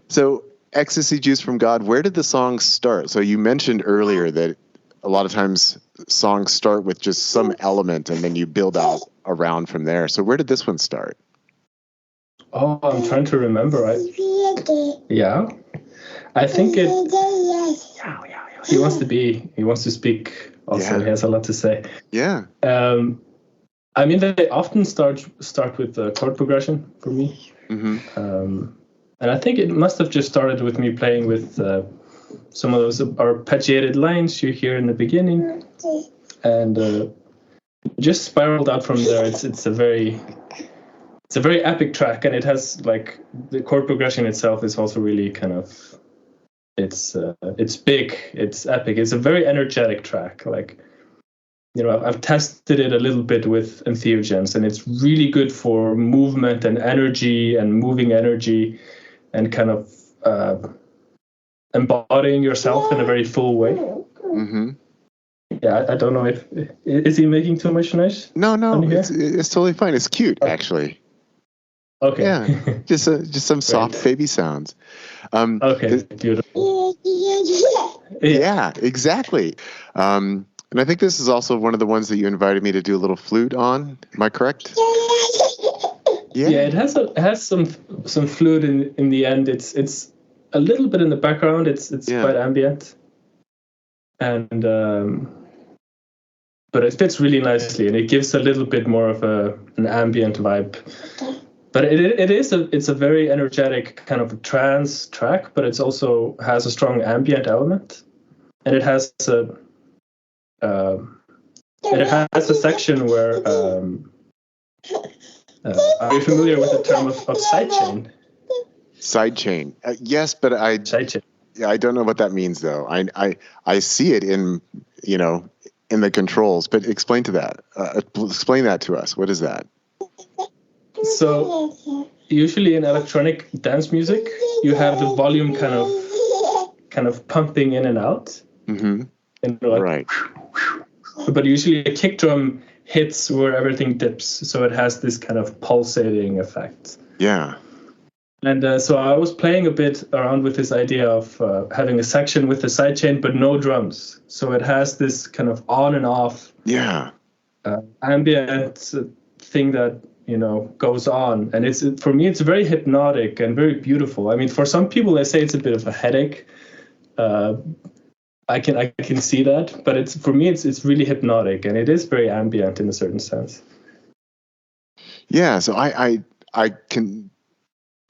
so Ecstasy Juice from God, where did the song start? So you mentioned earlier that a lot of times songs start with just some element and then you build out around from there. So where did this one start? Oh, I'm trying to remember. Yeah, I think it. He wants to speak. Also, Yeah. he has a lot to say. Yeah. I mean, they often start with the chord progression for me. Mm-hmm. And I think it must have just started with me playing with some of those arpeggiated lines you hear in the beginning, and just spiraled out from there. It's a very epic track, and it has like the chord progression itself is also really kind of it's big, it's epic, it's a very energetic track. Like, you know, I've tested it a little bit with entheogens, and it's really good for movement and energy and moving energy and kind of embodying yourself in a very full way. Mm-hmm. Yeah, I don't know if is he making too much noise? No, it's totally fine. It's cute, actually. Okay. Yeah, just some soft baby sounds. Okay, beautiful. Yeah, exactly. And I think this is also one of the ones that you invited me to do a little flute on. Am I correct? Yeah, it has some flute in the end. It's a little bit in the background. It's quite ambient, and but it fits really nicely, and it gives a little bit more of an ambient vibe. But it's a very energetic kind of trance track, but it's also has a strong ambient element, and it has a section where are you familiar with the term of sidechain? Sidechain, yes, but sidechain. Yeah, I don't know what that means though. I see it in in the controls, but explain that to us. What is that? So usually in electronic dance music, you have the volume kind of pumping in and out. Mm-hmm. And like, right. But usually a kick drum hits where everything dips, so it has this kind of pulsating effect. Yeah. And so I was playing a bit around with this idea of having a section with the sidechain, but no drums. So it has this kind of on and off ambient thing that, you know, goes on. And for me, it's very hypnotic and very beautiful. I mean, for some people, they say it's a bit of a headache. I can see that, but for me, it's really hypnotic, and it is very ambient in a certain sense. Yeah, so I can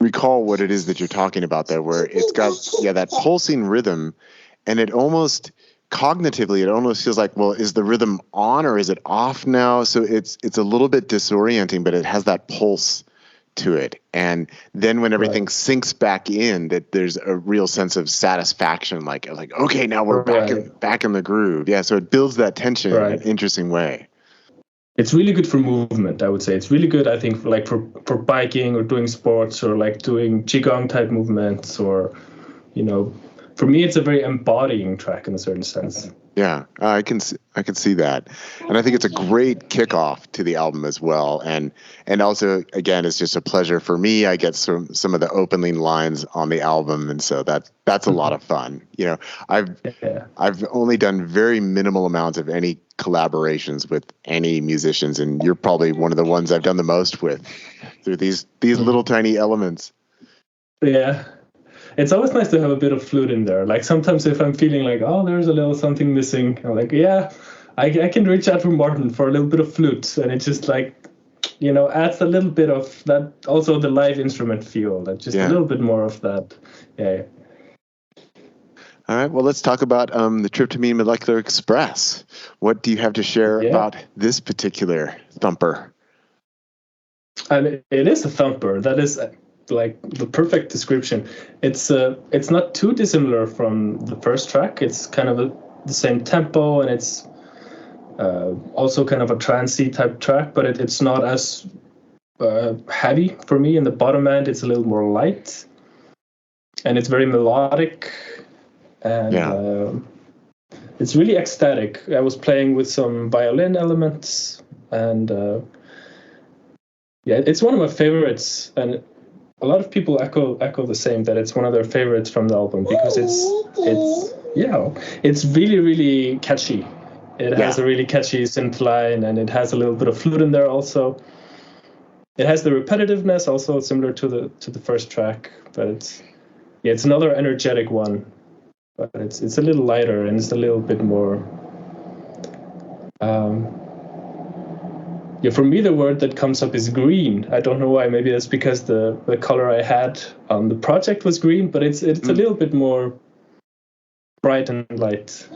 recall what it is that you're talking about there, where it's got that pulsing rhythm, and it almost cognitively feels like, well, is the rhythm on or is it off now? So it's a little bit disorienting, but it has that pulse to it, and then when everything sinks back in, that there's a real sense of satisfaction, like okay, now we're back in the groove. Yeah, so it builds that tension in an interesting way. It's really good for movement, I would say. It's really good, I think, for biking or doing sports or like doing qigong type movements, or, you know, for me, it's a very embodying track in a certain sense. Yeah, I can see that, and I think it's a great kickoff to the album as well. And also, again, it's just a pleasure for me. I get some of the opening lines on the album, and so that's a lot of fun. You know, I've only done very minimal amounts of any collaborations with any musicians, and you're probably one of the ones I've done the most with through these little tiny elements. Yeah. It's always nice to have a bit of flute in there. Like sometimes if I'm feeling like, oh, there's a little something missing, I'm like, yeah, I can reach out to Martin for a little bit of flute. And it just like, you know, adds a little bit of that, also the live instrument feel, that just a little bit more of that. Yeah. All right, well, let's talk about the Tryptamine Molecular Express. What do you have to share about this particular thumper? And it is a thumper. That is like the perfect description. It's not too dissimilar from the first track. It's kind of the same tempo, and it's also kind of a trancey type track, but it's not as heavy for me. In the bottom end, it's a little more light, and it's very melodic, and it's really ecstatic. I was playing with some violin elements, and it's one of my favorites. And a lot of people echo the same, that it's one of their favorites from the album, because it's really, really catchy. It has a really catchy synth line, and it has a little bit of flute in there also. It has the repetitiveness also similar to the first track, but it's another energetic one. But it's a little lighter, and it's a little bit more. For me, the word that comes up is green. I don't know why. Maybe that's because the color I had on the project was green, but it's a little bit more bright and light.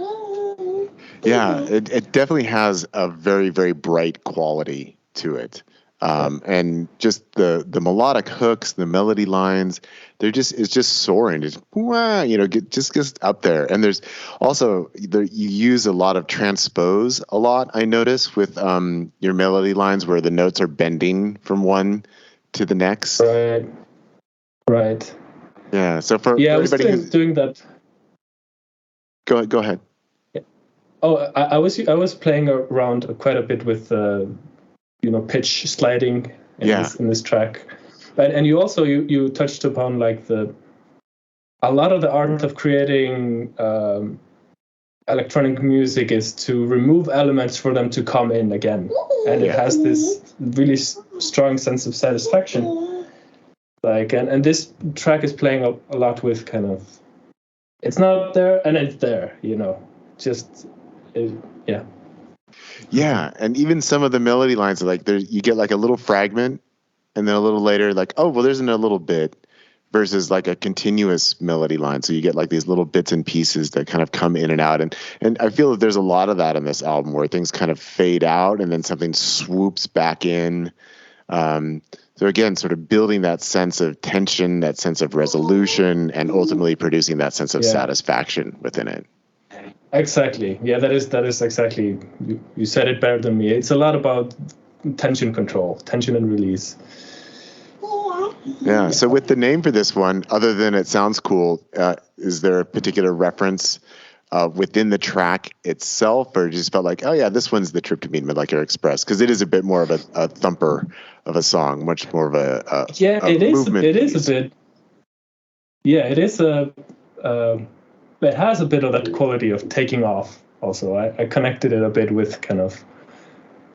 Yeah, it definitely has a very, very bright quality to it. And just the melodic hooks, the melody lines, it's just soaring. It's just gets up there. And there's also you use a lot of transpose a lot. I notice with your melody lines where the notes are bending from one to the next. Right. Yeah. So for I everybody was doing that. Go ahead. Yeah. Oh, I was playing around quite a bit with pitch sliding in this track, and you also you touched upon like a lot of the art of creating electronic music is to remove elements for them to come in again, and it has this really strong sense of satisfaction. Like and this track is playing a lot with kind of, it's not there and it's there, Yeah, and even some of the melody lines are like you get like a little fragment, and then a little later, like, oh well, there's a little bit, versus like a continuous melody line. So you get like these little bits and pieces that kind of come in and out, and I feel that there's a lot of that in this album where things kind of fade out and then something swoops back in. So again, sort of building that sense of tension, that sense of resolution, and ultimately producing that sense of satisfaction within it. Exactly. Yeah, that is exactly. You said it better than me. It's a lot about tension control, tension and release. Yeah. So with the name for this one, other than it sounds cool, is there a particular reference within the track itself, or just felt like, oh yeah, this one's the Trip to Meet Midlife Express? Because it is a bit more of a thumper of a song, much more of a it is a bit. Yeah, it is it has a bit of that quality of taking off. Also, I connected it a bit with kind of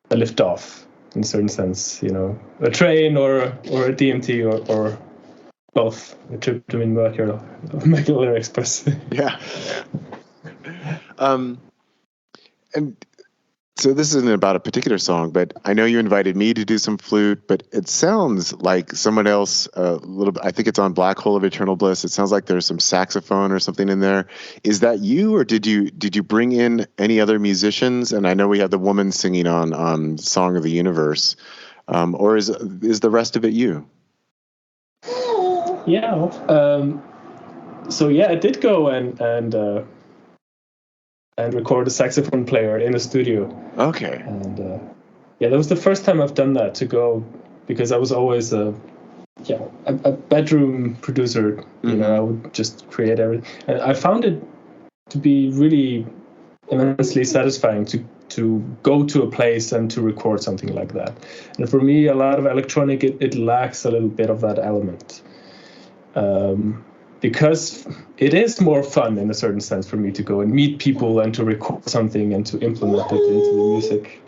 a lift off in a certain sense, a train or a DMT or both, a Trip to Midlife Express. Yeah. And so this isn't about a particular song, but I know you invited me to do some flute, but it sounds like someone else a little bit. I think it's on Black Hole of Eternal Bliss. It sounds like there's some saxophone or something in there. Is that you, or did you bring in any other musicians? And I know we have the woman singing on Song of the Universe, or is the rest of it you? Yeah. So I did go and record a saxophone player in the studio. Okay. And that was the first time I've done that, to go, because I was always a bedroom producer. Mm-hmm. I would just create everything. And I found it to be really immensely satisfying to go to a place and to record something like that. And for me, a lot of electronic, it lacks a little bit of that element. Because it is more fun in a certain sense for me to go and meet people and to record something and to implement it into the music.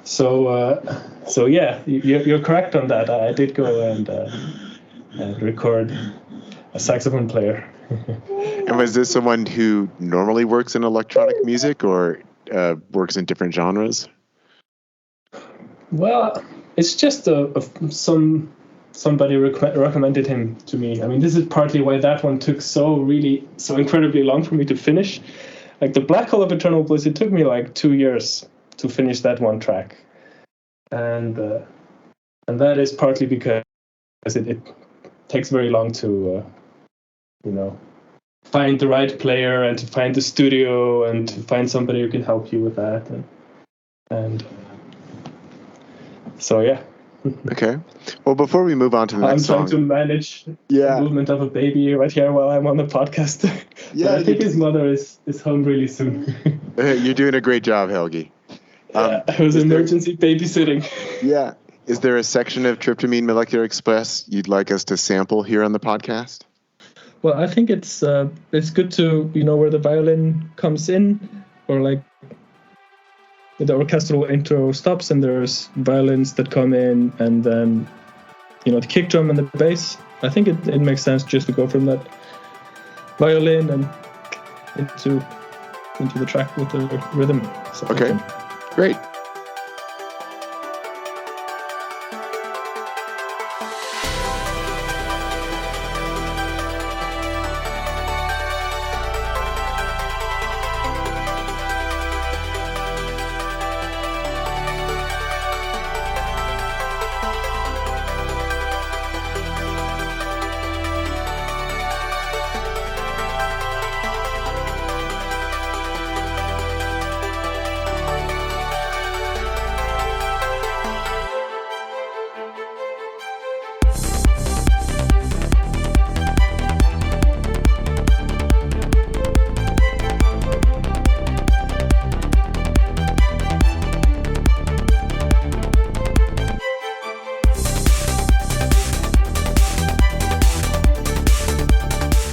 So you're correct on that. I did go and record a saxophone player. And was this someone who normally works in electronic music, or works in different genres? Well, it's just somebody recommended him to me. I mean, this is partly why that one took so incredibly long for me to finish. Like the Black Hole of Eternal Bliss, it took me like 2 years to finish that one track, and that is partly because it takes very long to find the right player and to find the studio and to find somebody who can help you with that, and so yeah. Okay. Well, before we move on to the next song, I'm trying to manage the movement of a baby right here while I'm on the podcast. Yeah, I think his mother is home really soon. You're doing a great job, Helgi. It was emergency babysitting. Yeah. Is there a section of Tryptamine Molecular Express you'd like us to sample here on the podcast? Well, I think it's good to where the violin comes in, or like the orchestral intro stops, and there's violins that come in, and then the kick drum and the bass. I think it makes sense just to go from that violin and into the track with the rhythm. Okay, great.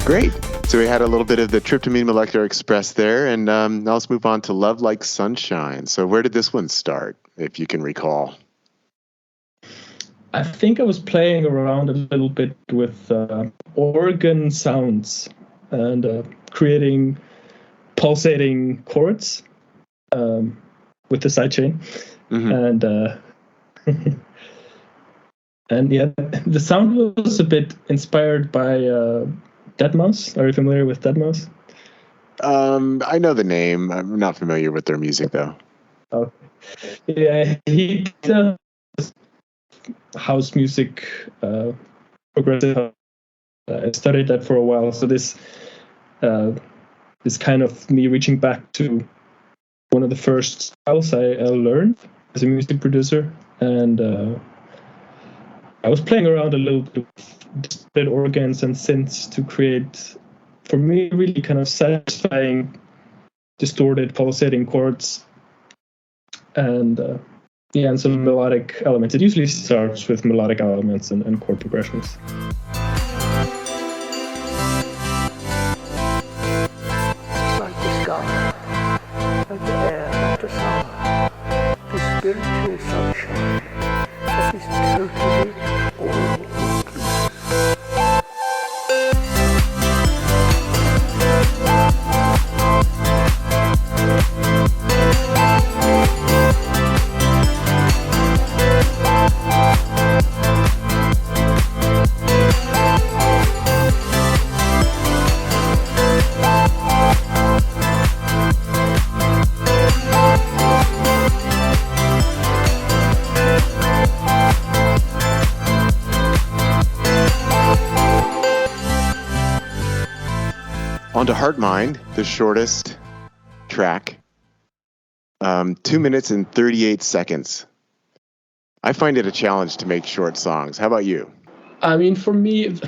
Great. So we had a little bit of the Tryptamine Molecular Express there, and now let's move on to Love Like Sunshine. So where did this one start, if you can recall? I think I was playing around a little bit with organ sounds and creating pulsating chords with the sidechain. Mm-hmm. And yeah, the sound was a bit inspired by deadmau5. Are you familiar with deadmau5? I know the name. I'm not familiar with their music, though. Oh, yeah, he does house music, progressive. I studied that for a while. So this kind of me reaching back to one of the first styles I learned as a music producer, and I was playing around a little bit with organs and synths to create, for me, really kind of satisfying, distorted, pulsating chords, and and some melodic elements. It usually starts with melodic elements and chord progressions. Like the sky, like the air after summer, the spiritual sunshine that is totally all. On to Heart Mind, the shortest track, 2 minutes and 38 seconds. I find it a challenge to make short songs. How about you? I mean, for me,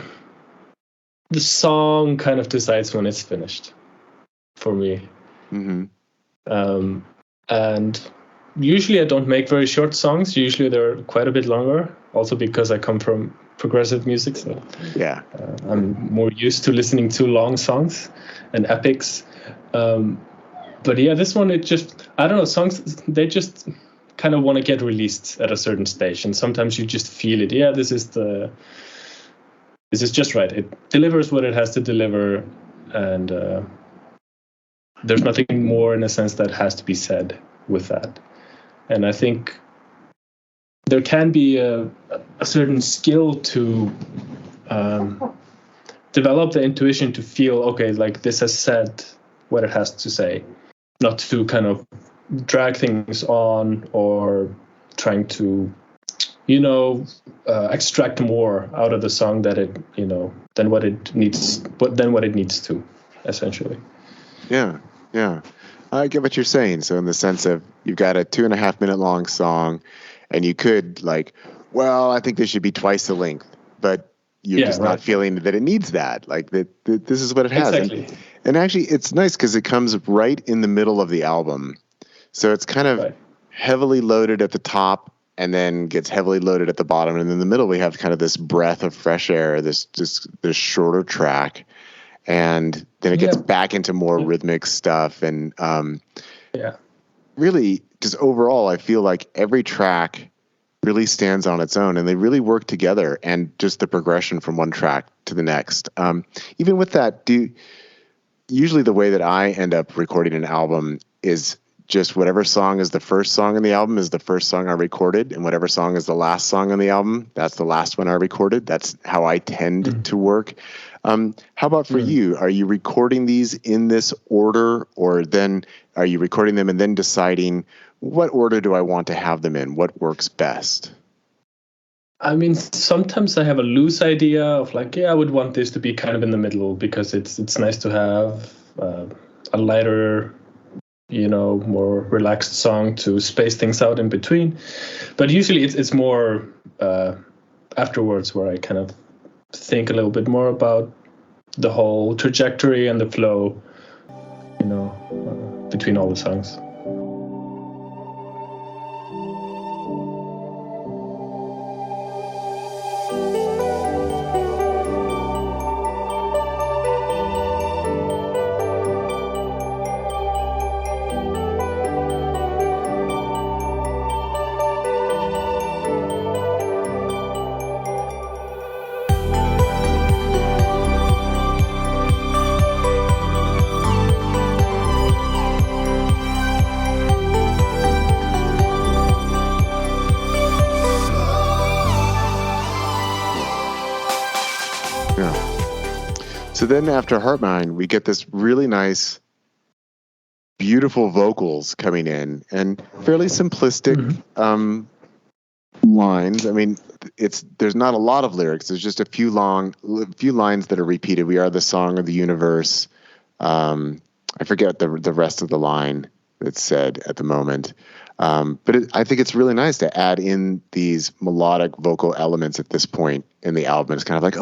the song kind of decides when it's finished, for me. Mm-hmm. And usually I don't make very short songs. Usually they're quite a bit longer, also because I come from progressive music, so yeah, I'm more used to listening to long songs and epics. But yeah, this one, it just, I don't know, songs, they just kind of want to get released at a certain stage, and sometimes you just feel it. Yeah, this is just right. It delivers what it has to deliver, and there's nothing more in a sense that has to be said with that. And I think there can be a certain skill to develop the intuition to feel, okay, like this has said what it has to say, not to kind of drag things on or trying to, extract more out of the song that it, than what it needs to, essentially. Yeah. I get what you're saying. So in the sense of you've got a 2.5 minute long song, and you could I think this should be twice the length, but you're just not feeling that it needs that. Like that this is what it has. Exactly. And actually, it's nice because it comes right in the middle of the album, so it's kind of heavily loaded at the top, and then gets heavily loaded at the bottom. And in the middle, we have kind of this breath of fresh air, this shorter track. And then it gets back into more rhythmic stuff. And really, just overall, I feel like every track really stands on its own, and they really work together, and just the progression from one track to the next. Even with that, usually the way that I end up recording an album is just whatever song is the first song in the album is the first song I recorded, and whatever song is the last song on the album, that's the last one I recorded. That's how I tend to work. How about for you? Are you recording these in this order, or then are you recording them and then deciding what order do I want to have them in? What works best? I mean, sometimes I have a loose idea of like, I would want this to be kind of in the middle because it's nice to have a lighter, more relaxed song to space things out in between. But usually it's more afterwards where I kind of think a little bit more about the whole trajectory and the flow, between all the songs. So then after Heartmine, we get this really nice, beautiful vocals coming in, and fairly simplistic lines. I mean, there's not a lot of lyrics. There's just a few lines that are repeated. We are the song of the universe. I forget the rest of the line that's said at the moment. But I think it's really nice to add in these melodic vocal elements at this point in the album. It's kind of like,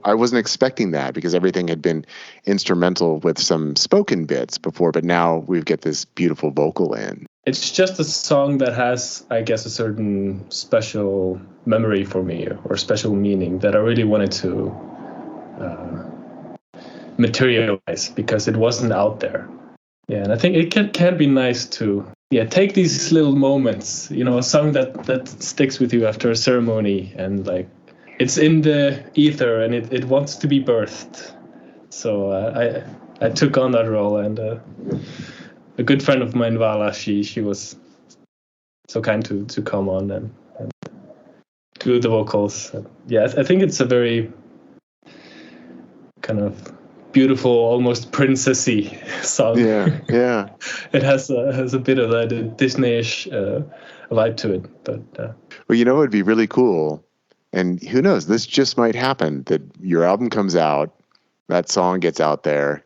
I wasn't expecting that, because everything had been instrumental with some spoken bits before, but now we get this beautiful vocal in. It's just a song that has, I guess, a certain special memory for me, or special meaning that I really wanted to materialize, because it wasn't out there. Yeah, and I think it can be nice to take these little moments, a song that sticks with you after a ceremony, and like it's in the ether and it wants to be birthed. So I took on that role, and a good friend of mine, Vala, she was so kind to come on and do the vocals. I think it's a very kind of beautiful, almost princessy song. Yeah. It has a bit of that Disney-ish vibe to it. But well, it would be really cool, and who knows, this just might happen, that your album comes out, that song gets out there,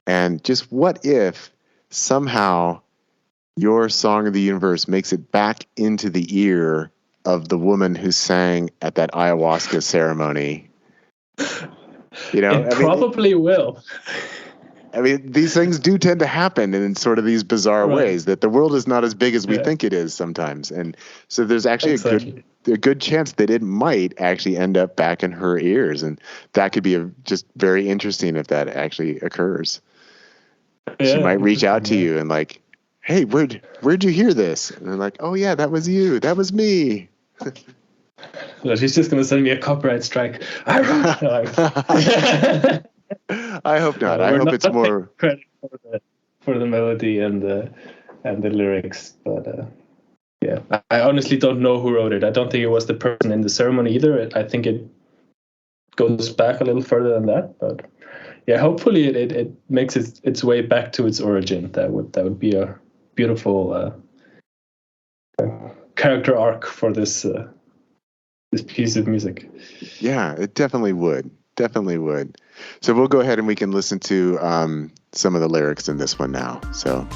and just what if somehow your Song of the Universe makes it back into the ear of the woman who sang at that ayahuasca ceremony. It probably will. I mean, these things do tend to happen in sort of these bizarre ways, that the world is not as big as we think it is sometimes. And so there's actually a good chance that it might actually end up back in her ears. And that could be just very interesting if that actually occurs. She might reach out to you and like, hey, where'd you hear this? And they're like, oh yeah, that was you. That was me. Well, she's just going to send me a copyright strike. I hope not. I hope it's more credit for the melody and the lyrics. But I honestly don't know who wrote it. I don't think it was the person in the ceremony either. I think it goes back a little further than that. But hopefully it makes its way back to its origin. That would be a beautiful character arc for this piece of music. Yeah, it definitely would. So we'll go ahead and we can listen to some of the lyrics in this one now. So.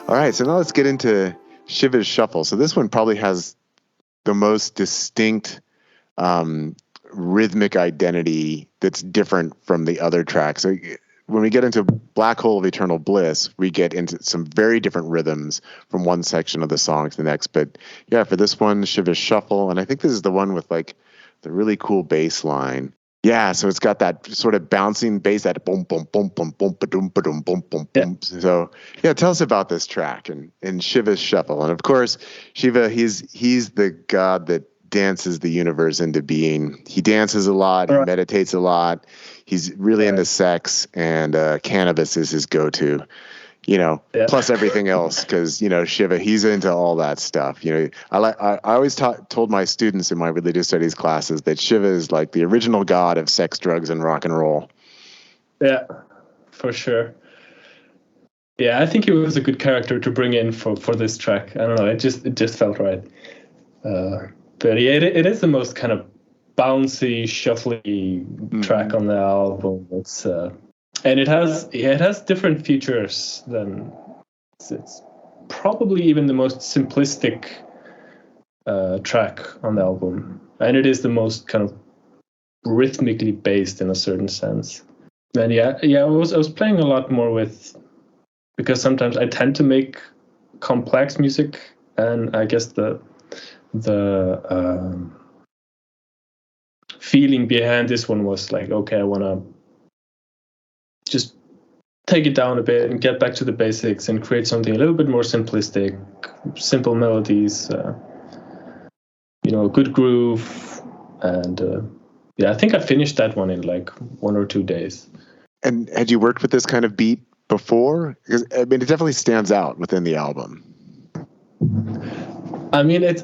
All right, so now let's get into Shiva's Shuffle. So this one probably has the most distinct rhythmic identity that's different from the other tracks. So when we get into Black Hole of Eternal Bliss, we get into some very different rhythms from one section of the song to the next. But yeah, for this one, Shiva's Shuffle, and I think this is the one with like the really cool bass line. Yeah, so it's got that sort of bouncing bass, that boom, boom, boom, boom, boom, ba-doom, ba-doom, boom, boom, boom. So yeah, tell us about this track and Shiva's Shuffle. And of course, Shiva, he's the god that dances the universe into being. He dances a lot, he meditates a lot. He's really into sex, and cannabis is his go-to. Plus everything else, because Shiva, he's into all that stuff. I always told my students in my religious studies classes that Shiva is like the original god of sex, drugs, and rock and roll. Yeah, for sure. Yeah, I think he was a good character to bring in for this track. I don't know, it just felt right. But yeah, it is the most kind of bouncy, shuffly track on the album. It's and it has different features than it's probably even the most simplistic track on the album, and it is the most kind of rhythmically based in a certain sense. And I was playing a lot more with, because sometimes I tend to make complex music, and I guess the feeling behind this one was like, okay, I want to just take it down a bit and get back to the basics and create something a little bit more simplistic, simple melodies, good groove. And I think I finished that one in like 1 or 2 days. And had you worked with this kind of beat before? Because I mean, it definitely stands out within the album. I mean, it's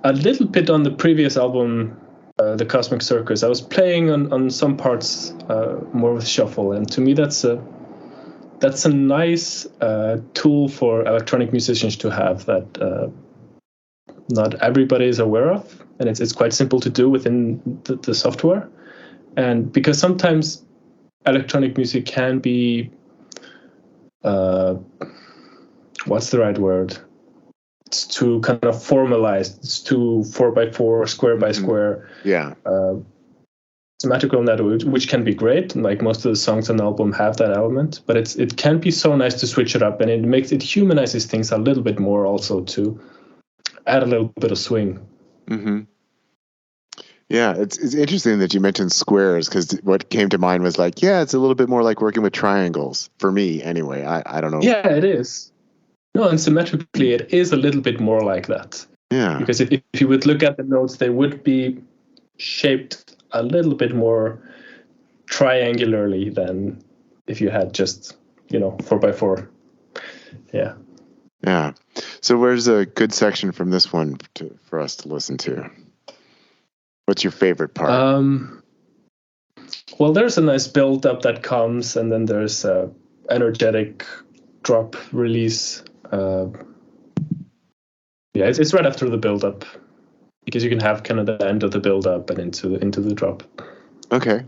a little bit on the previous album, The Cosmic Circus. I was playing on some parts more with shuffle, and to me that's a nice tool for electronic musicians to have that not everybody is aware of, and it's quite simple to do within the software. And because sometimes electronic music can be what's the right word? It's too kind of formalized. It's too 4x4, square by square. Yeah. Symmetrical network, which can be great. Like most of the songs on the album have that element, but it can be so nice to switch it up, and it humanizes things a little bit more, also to add a little bit of swing. Mm-hmm. Yeah, it's interesting that you mentioned squares, because what came to mind was like, yeah, it's a little bit more like working with triangles for me, anyway. I don't know. Yeah, it is. No, and symmetrically, it is a little bit more like that. Yeah. Because if you would look at the notes, they would be shaped a little bit more triangularly than if you had just, 4x4. Yeah. Yeah. So where's a good section from this one for us to listen to? What's your favorite part? Well, there's a nice build-up that comes, and then there's a energetic drop release. It's right after the build-up, because you can have kind of the end of the build-up and into the drop. Okay.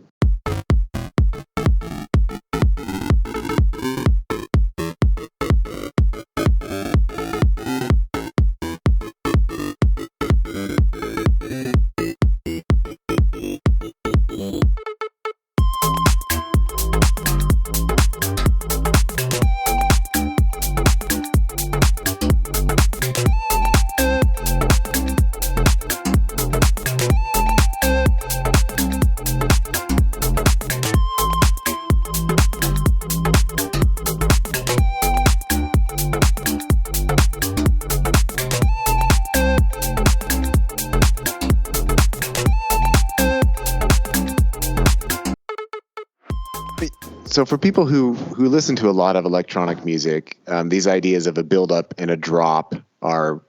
So for people who listen to a lot of electronic music, these ideas of a build-up and a drop are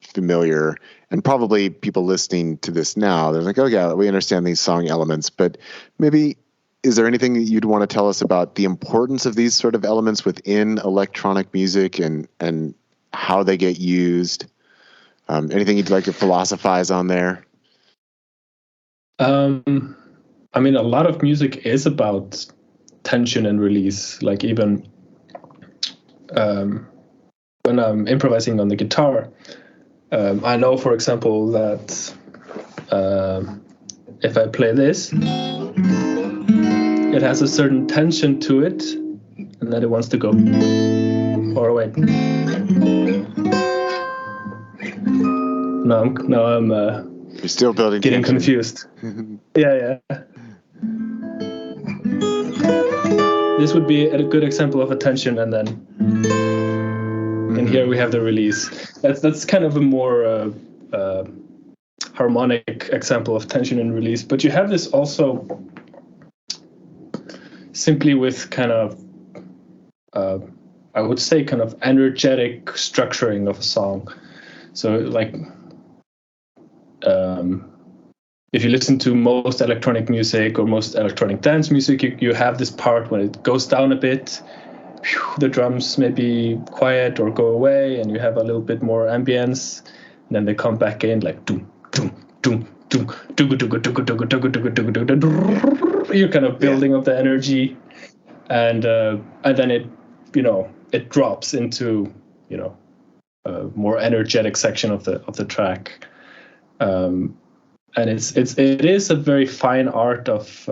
familiar, and probably people listening to this now, they're like, oh yeah, we understand these song elements, but maybe is there anything you'd want to tell us about the importance of these sort of elements within electronic music and how they get used? Anything you'd like to philosophize on there? I mean, a lot of music is about tension and release. Like even when I'm improvising on the guitar, I know, for example, that if I play this, it has a certain tension to it, and then it wants to go far away. Now I'm You're still building getting tension. confused. Yeah. This would be a good example of a tension, and then and here we have the release. That's kind of a more harmonic example of tension and release. But you have this also simply with kind of I would say kind of energetic structuring of a song. So like if you listen to most electronic music or most electronic dance music, you have this part when it goes down a bit, the drums maybe quiet or go away, and you have a little bit more ambience, and then they come back in like doom, doom, doom, doom, you're kind of building up the energy, and then it, it drops into, a more energetic section of the track. And it is a very fine art of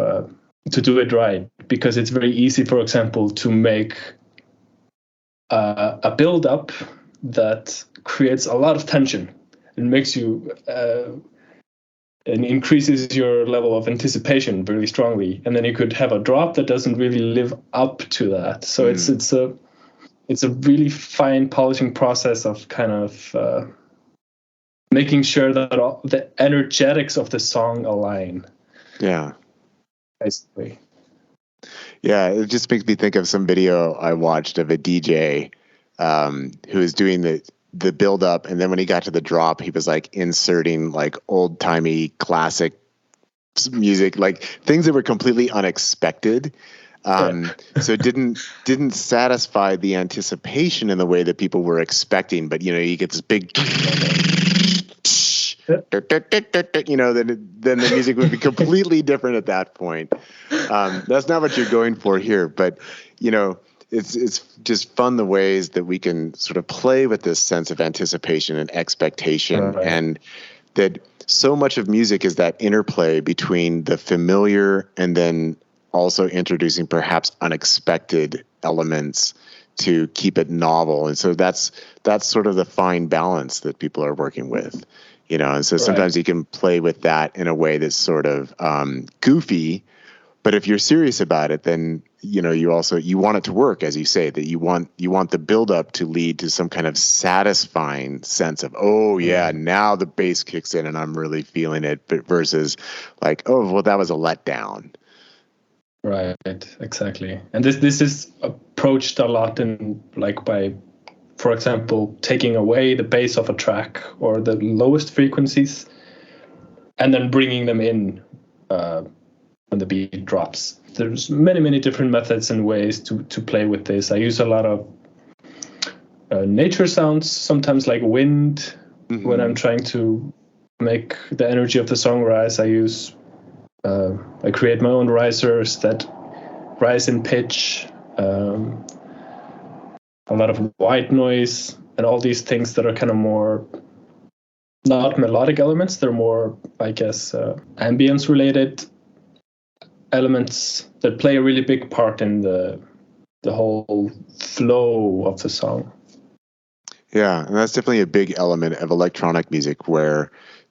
to do it right, because it's very easy, for example, to make a build up that creates a lot of tension and makes you and increases your level of anticipation very strongly, and then you could have a drop that doesn't really live up to that. So it's a really fine polishing process of kind of making sure that all the energetics of the song align. Yeah. Basically. Yeah, it just makes me think of some video I watched of a DJ who was doing the build up, and then when he got to the drop, he was like inserting like old timey classic music, like things that were completely unexpected. So it didn't satisfy the anticipation in the way that people were expecting. But you get this big. Then the music would be completely different at that point. That's not what you're going for here, but it's just fun the ways that we can sort of play with this sense of anticipation and expectation, and that so much of music is that interplay between the familiar and then also introducing perhaps unexpected elements to keep it novel. And so that's sort of the fine balance that people are working with. And so sometimes you can play with that in a way that's sort of goofy, but if you're serious about it, then you want it to work, as you say, that you want the buildup to lead to some kind of satisfying sense of, now the bass kicks in and I'm really feeling it, but versus like, oh, well, that was a letdown. Right, exactly. And this is approached a lot in by, for example, taking away the bass of a track or the lowest frequencies and then bringing them in when the beat drops. There's many different methods and ways to play with this. I use a lot of nature sounds, sometimes like wind, when I'm trying to make the energy of the song rise. I create my own risers that rise in pitch. A lot of white noise and all these things that are kind of more not melodic elements. They're more, I guess, ambience related elements that play a really big part in the whole flow of the song. Yeah, and that's definitely a big element of electronic music, where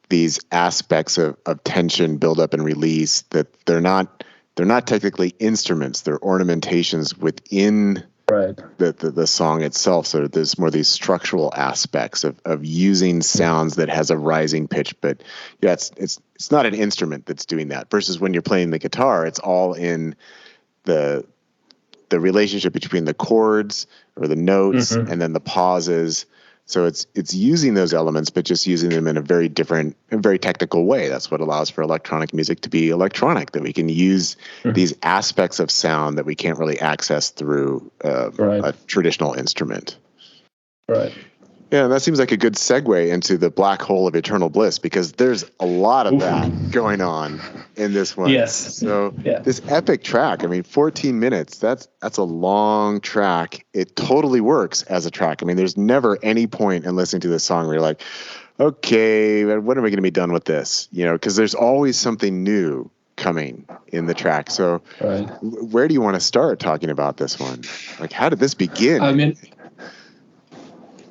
these aspects of tension, build up and release, that they're not technically instruments, they're ornamentations within the song itself. So there's more these structural aspects of using sounds that has a rising pitch, but it's not an instrument that's doing that, versus when you're playing the guitar, it's all in the relationship between the chords or the notes and then the pauses. So it's using those elements, but just using them in a very different and very technical way. That's what allows for electronic music to be electronic, that we can use these aspects of sound that we can't really access through a traditional instrument. Right. Yeah, and that seems like a good segue into the black hole of eternal bliss, because there's a lot of that going on in this one. Yes. So this epic track, I mean, 14 minutes, that's a long track. It totally works as a track. I mean, there's never any point in listening to this song where you're like, okay, when are we going to be done with this? You know, because there's always something new coming in the track. So where do you want to start talking about this one? Like, how did this begin? I mean,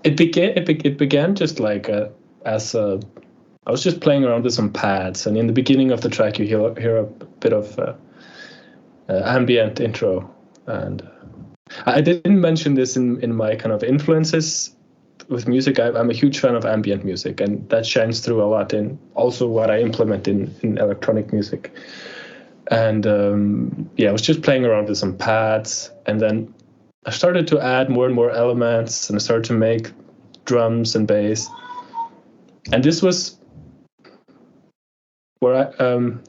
it began just like I was just playing around with some pads, and in the beginning of the track you hear a bit of ambient intro, and I didn't mention this in my kind of influences with music. I'm a huge fan of ambient music, and that shines through a lot in also what I implement in electronic music. And I was just playing around with some pads, and then I started to add more and more elements, and I started to make drums and bass. And this was where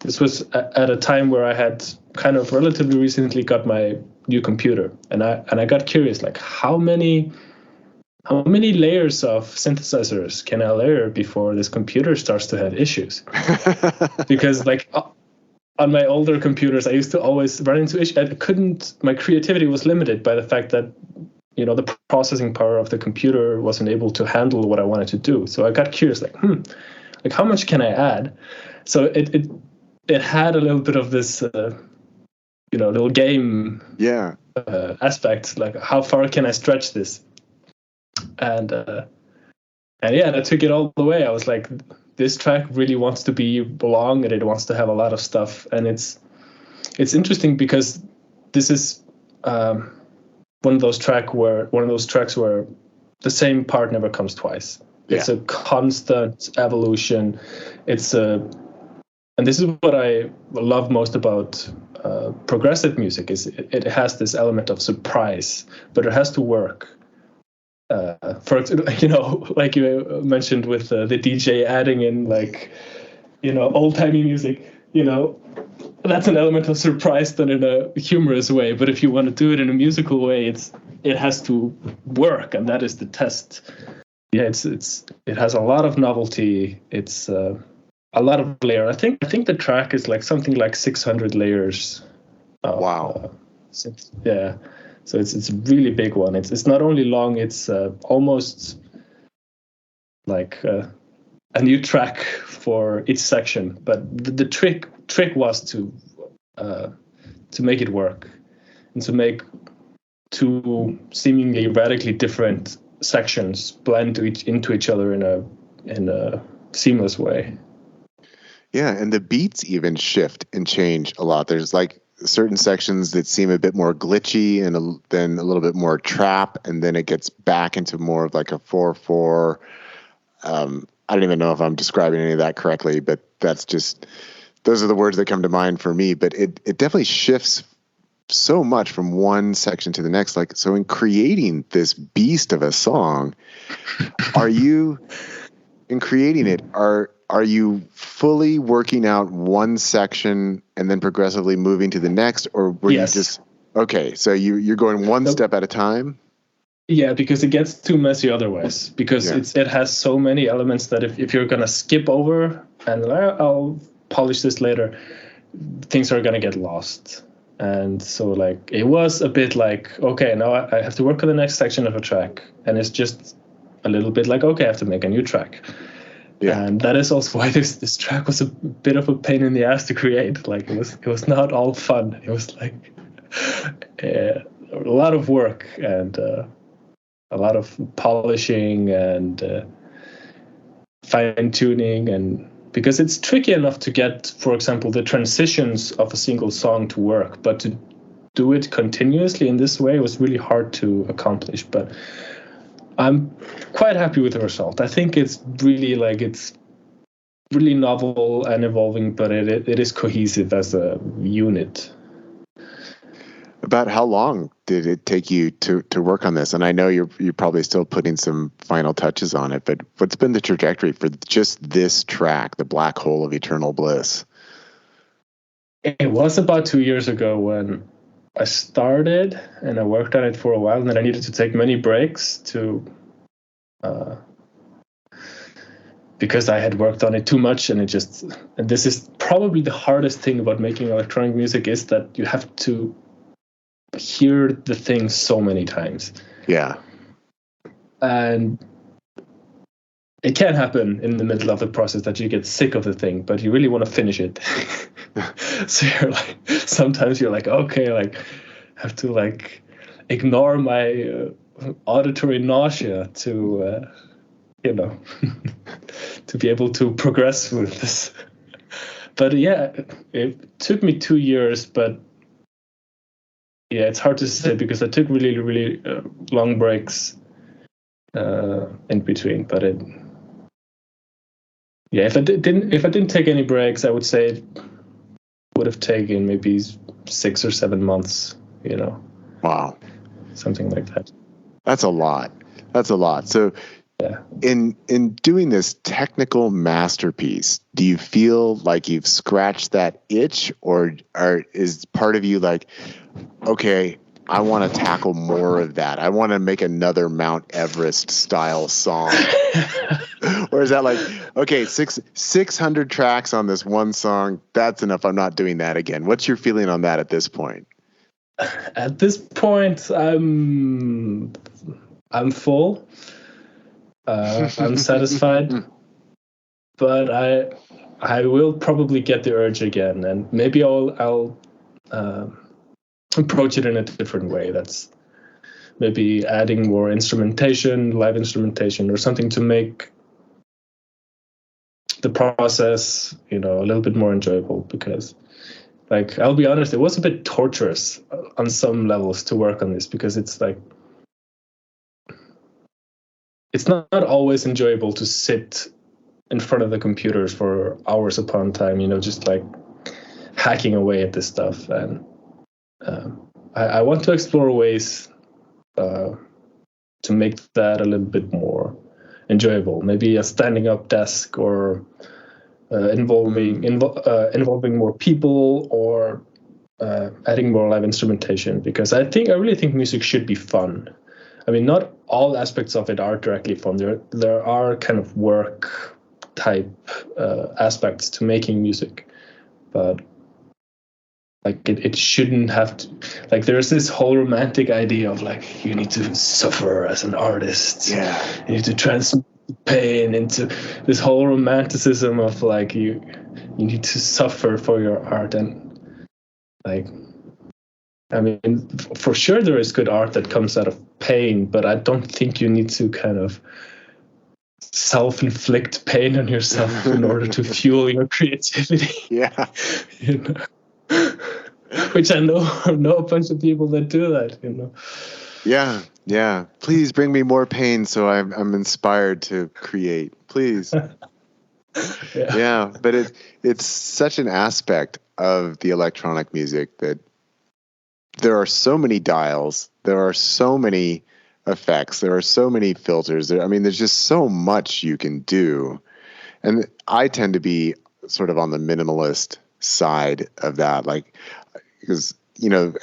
this was at a time where I had kind of relatively recently got my new computer, and I got curious, like how many layers of synthesizers can I layer before this computer starts to have issues? Because like on my older computers, I used to always run into issues. My creativity was limited by the fact that, you know, the processing power of the computer wasn't able to handle what I wanted to do. So I got curious, like how much can I add? So it had a little bit of this, little game aspect, like how far can I stretch this? And that took it all the way. I was like, this track really wants to be long, and it wants to have a lot of stuff. And it's interesting because this is one of those tracks where the same part never comes twice. Yeah. It's a constant evolution. And this is what I love most about progressive music, is it has this element of surprise, but it has to work. Like you mentioned with the DJ adding in, like, old timey music, that's an element of surprise done in a humorous way. But if you want to do it in a musical way, it has to work, and that is the test. Yeah, it has a lot of novelty. It's a lot of layer. I think the track is like something like 600 layers. Wow. Yeah. So it's a really big one. It's not only long, it's almost like a new track for each section. But the trick was to make it work, and to make two seemingly radically different sections blend into each other in a seamless way. Yeah, and the beats even shift and change a lot. There's like certain sections that seem a bit more glitchy, and then a little bit more trap, and then it gets back into more of like a 4/4. I don't even know if I'm describing any of that correctly, but those are the words that come to mind for me. But it definitely shifts so much from one section to the next. Like, so in creating this beast of a song, are you fully working out one section and then progressively moving to the next, or were you just okay? So you're going one step at a time. Yeah, because it gets too messy otherwise. Because it has so many elements that if you're gonna skip over and I'll polish this later, things are gonna get lost. And so like it was a bit like, okay, now I have to work on the next section of a track, and it's just a little bit like, okay, I have to make a new track. Yeah. And that is also why this track was a bit of a pain in the ass to create. Like it was not all fun. It was like a lot of work and a lot of polishing and fine tuning, and because it's tricky enough to get, for example, the transitions of a single song to work, but to do it continuously in this way was really hard to accomplish. But I'm quite happy with the result. I think it's really novel and evolving, but it is cohesive as a unit. About how long did it take you to work on this? And I know you're probably still putting some final touches on it, but what's been the trajectory for just this track, The Black Hole of Eternal Bliss? It was about 2 years ago when I started, and I worked on it for a while, and then I needed to take many breaks to because I had worked on it too much, and this is probably the hardest thing about making electronic music, is that you have to hear the thing so many times. Yeah. And it can happen in the middle of the process that you get sick of the thing, but you really want to finish it. So sometimes you're like, okay, like, I have to like ignore my auditory nausea to, to be able to progress with this. But yeah, it took me 2 years, but yeah, it's hard to say because I took really, really long breaks in between. But if I didn't take any breaks, I would say it would have taken maybe 6 or 7 months. Wow, something like that. That's a lot. So, yeah. In doing this technical masterpiece, do you feel like you've scratched that itch, or is part of you like, okay, I want to tackle more of that. I want to make another Mount Everest style song. Or is that like, okay, 600 tracks on this one song, that's enough. I'm not doing that again. What's your feeling on that at this point? At this point, I'm full. I'm satisfied, but I will probably get the urge again, and maybe I'll approach it in a different way. That's maybe adding more instrumentation, live instrumentation, or something to make the process, a little bit more enjoyable. Because, like, I'll be honest, it was a bit torturous on some levels to work on this, because it's like, it's not always enjoyable to sit in front of the computers for hours upon time, just like hacking away at this stuff. And I want to explore ways to make that a little bit more enjoyable. Maybe a standing up desk, or involving more people, or adding more live instrumentation, because I really think music should be fun. I mean, not all aspects of it are directly fun. There are kind of work type aspects to making music, but like it shouldn't have to. Like, there's this whole romantic idea of like, you need to suffer as an artist. Yeah, you need to transmit pain into this whole romanticism of like you need to suffer for your art. And like, I mean, for sure there is good art that comes out of pain, but I don't think you need to kind of self-inflict pain on yourself in order to fuel your creativity. Yeah. Which I know a bunch of people that do that, Yeah. Please bring me more pain so I'm inspired to create. Please. Yeah, but it's such an aspect of the electronic music that there are so many dials, there are so many effects, there are so many filters. There's just so much you can do. And I tend to be sort of on the minimalist side of that, like, because,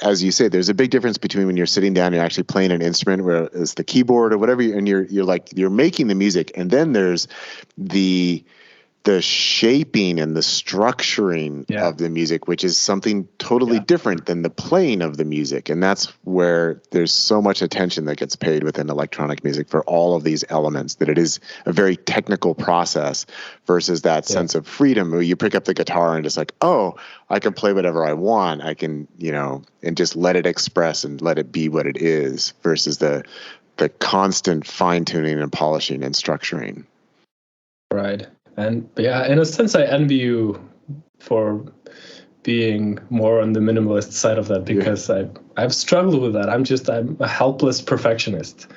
as you say, there's a big difference between when you're sitting down and you're actually playing an instrument, where it's the keyboard or whatever, and you're making the music, and then there's the shaping and the structuring of the music, which is something totally different than the playing of the music. And that's where there's so much attention that gets paid within electronic music for all of these elements, that it is a very technical process versus that sense of freedom where you pick up the guitar and just like, oh, I can play whatever I want. I can, and just let it express and let it be what it is, versus the constant fine tuning and polishing and structuring. Right. And yeah, in a sense, I envy you for being more on the minimalist side of that, because I've struggled with that. I'm a helpless perfectionist,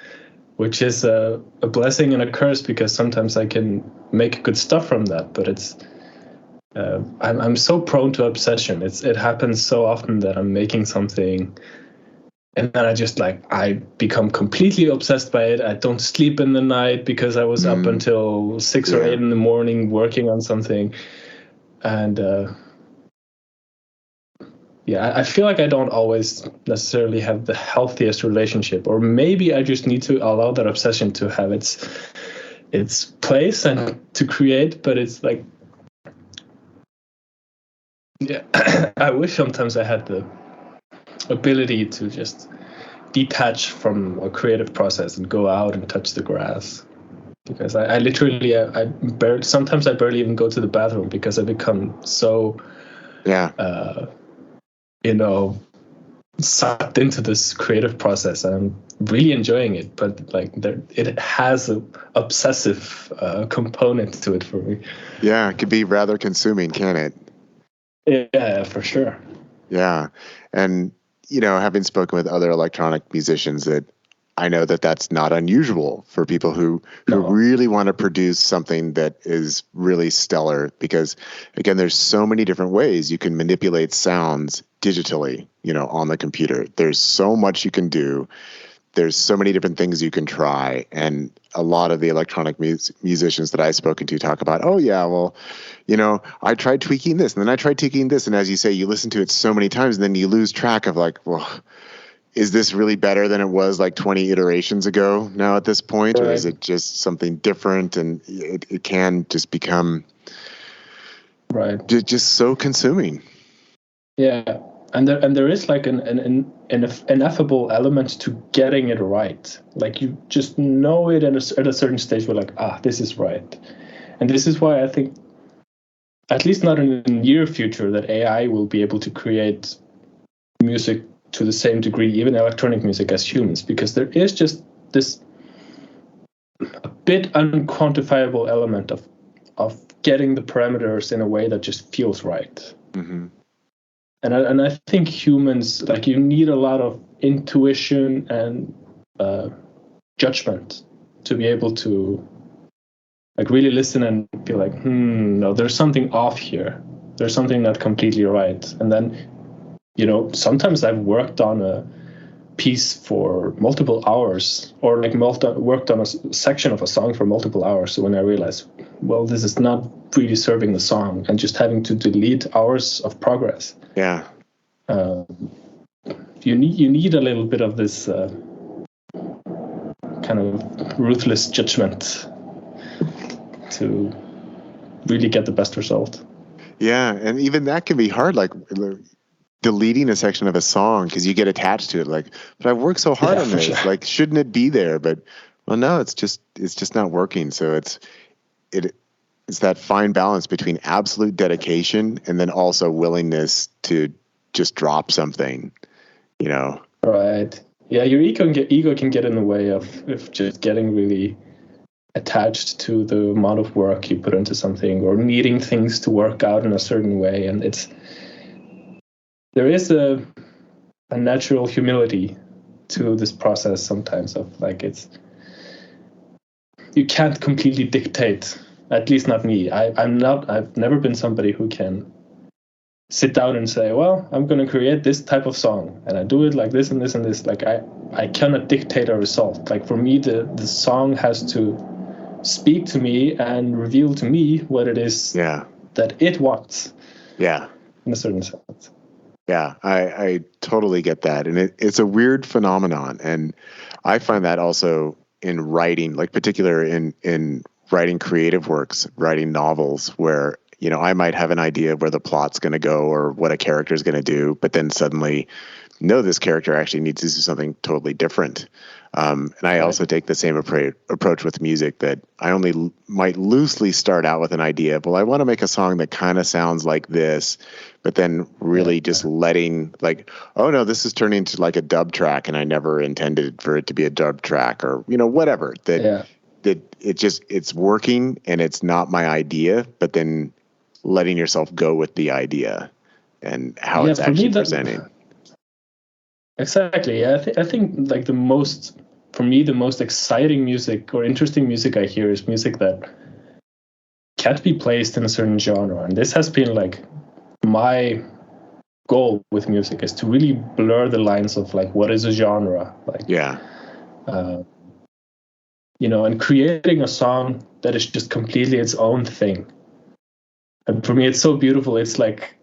which is a blessing and a curse, because sometimes I can make good stuff from that, but it's I'm so prone to obsession. It happens so often that I'm making something, and then I become completely obsessed by it. I don't sleep in the night because I was up until 6 or 8 in the morning working on something. And I feel like I don't always necessarily have the healthiest relationship, or maybe I just need to allow that obsession to have its place and to create. But it's like, yeah, I wish sometimes I had the ability to just detach from a creative process and go out and touch the grass. Because I literally, sometimes I barely even go to the bathroom because I become so, sucked into this creative process, and I'm really enjoying it. But like, it has an obsessive component to it for me. Yeah, it can be rather consuming, can it? Yeah, for sure. Yeah, and having spoken with other electronic musicians, that I know that that's not unusual for people who really want to produce something that is really stellar, because again, there's so many different ways you can manipulate sounds digitally, on the computer. There's so much you can do. There's so many different things you can try. And a lot of the electronic musicians that I've spoken to talk about, oh yeah, well, I tried tweaking this and then I tried tweaking this. And as you say, you listen to it so many times and then you lose track of like, well, is this really better than it was like 20 iterations ago now at this point? Right. Or is it just something different? And it can just become just so consuming. Yeah. And there is like an ineffable element to getting it right. Like you just know it at a certain stage where like, this is right. And this is why I think, at least not in the near future, that AI will be able to create music to the same degree, even electronic music, as humans, because there is just this a bit unquantifiable element of getting the parameters in a way that just feels right. Mm-hmm. And I think humans, like, you need a lot of intuition and judgment to be able to like really listen and be like, no, there's something off here. There's something not completely right. And then, sometimes I've worked on a piece for multiple hours, or like worked on a section of a song for multiple hours. So when I realized, well, this is not really serving the song, and just having to delete hours of progress. Yeah. You need a little bit of this kind of ruthless judgment to really get the best result. Yeah, and even that can be hard, like deleting a section of a song because you get attached to it. Like, but I've worked so hard on this. Sure. Like, shouldn't it be there? But well, no, it's just not working. So it's that fine balance between absolute dedication and then also willingness to just drop something, Right. Yeah, your ego can get in the way of just getting really attached to the amount of work you put into something, or needing things to work out in a certain way. And there is a natural humility to this process sometimes, of like, you can't completely dictate, at least not me. I've never been somebody who can sit down and say, well, I'm going to create this type of song and I do it like this and this and this. Like, I cannot dictate a result. Like, for me, the song has to speak to me and reveal to me what it is that it wants. Yeah. In a certain sense. Yeah, I totally get that. And it's a weird phenomenon. And I find that also in writing, like particular in writing creative works, writing novels, where, I might have an idea of where the plot's going to go or what a character is going to do, but then suddenly, no, this character actually needs to do something totally different. And I also take the same approach with music, that I only might loosely start out with an idea of, well, I want to make a song that kind of sounds like this, but then really just letting, like, oh no, this is turning into like a dub track and I never intended for it to be a dub track, or, whatever, that it's working and it's not my idea, but then letting yourself go with the idea and how it's actually presenting. Exactly. Yeah, I think like the most exciting music or interesting music I hear is music that can't be placed in a certain genre. And this has been like my goal with music, is to really blur the lines of like, what is a genre? Like, and creating a song that is just completely its own thing. And for me, it's so beautiful. It's like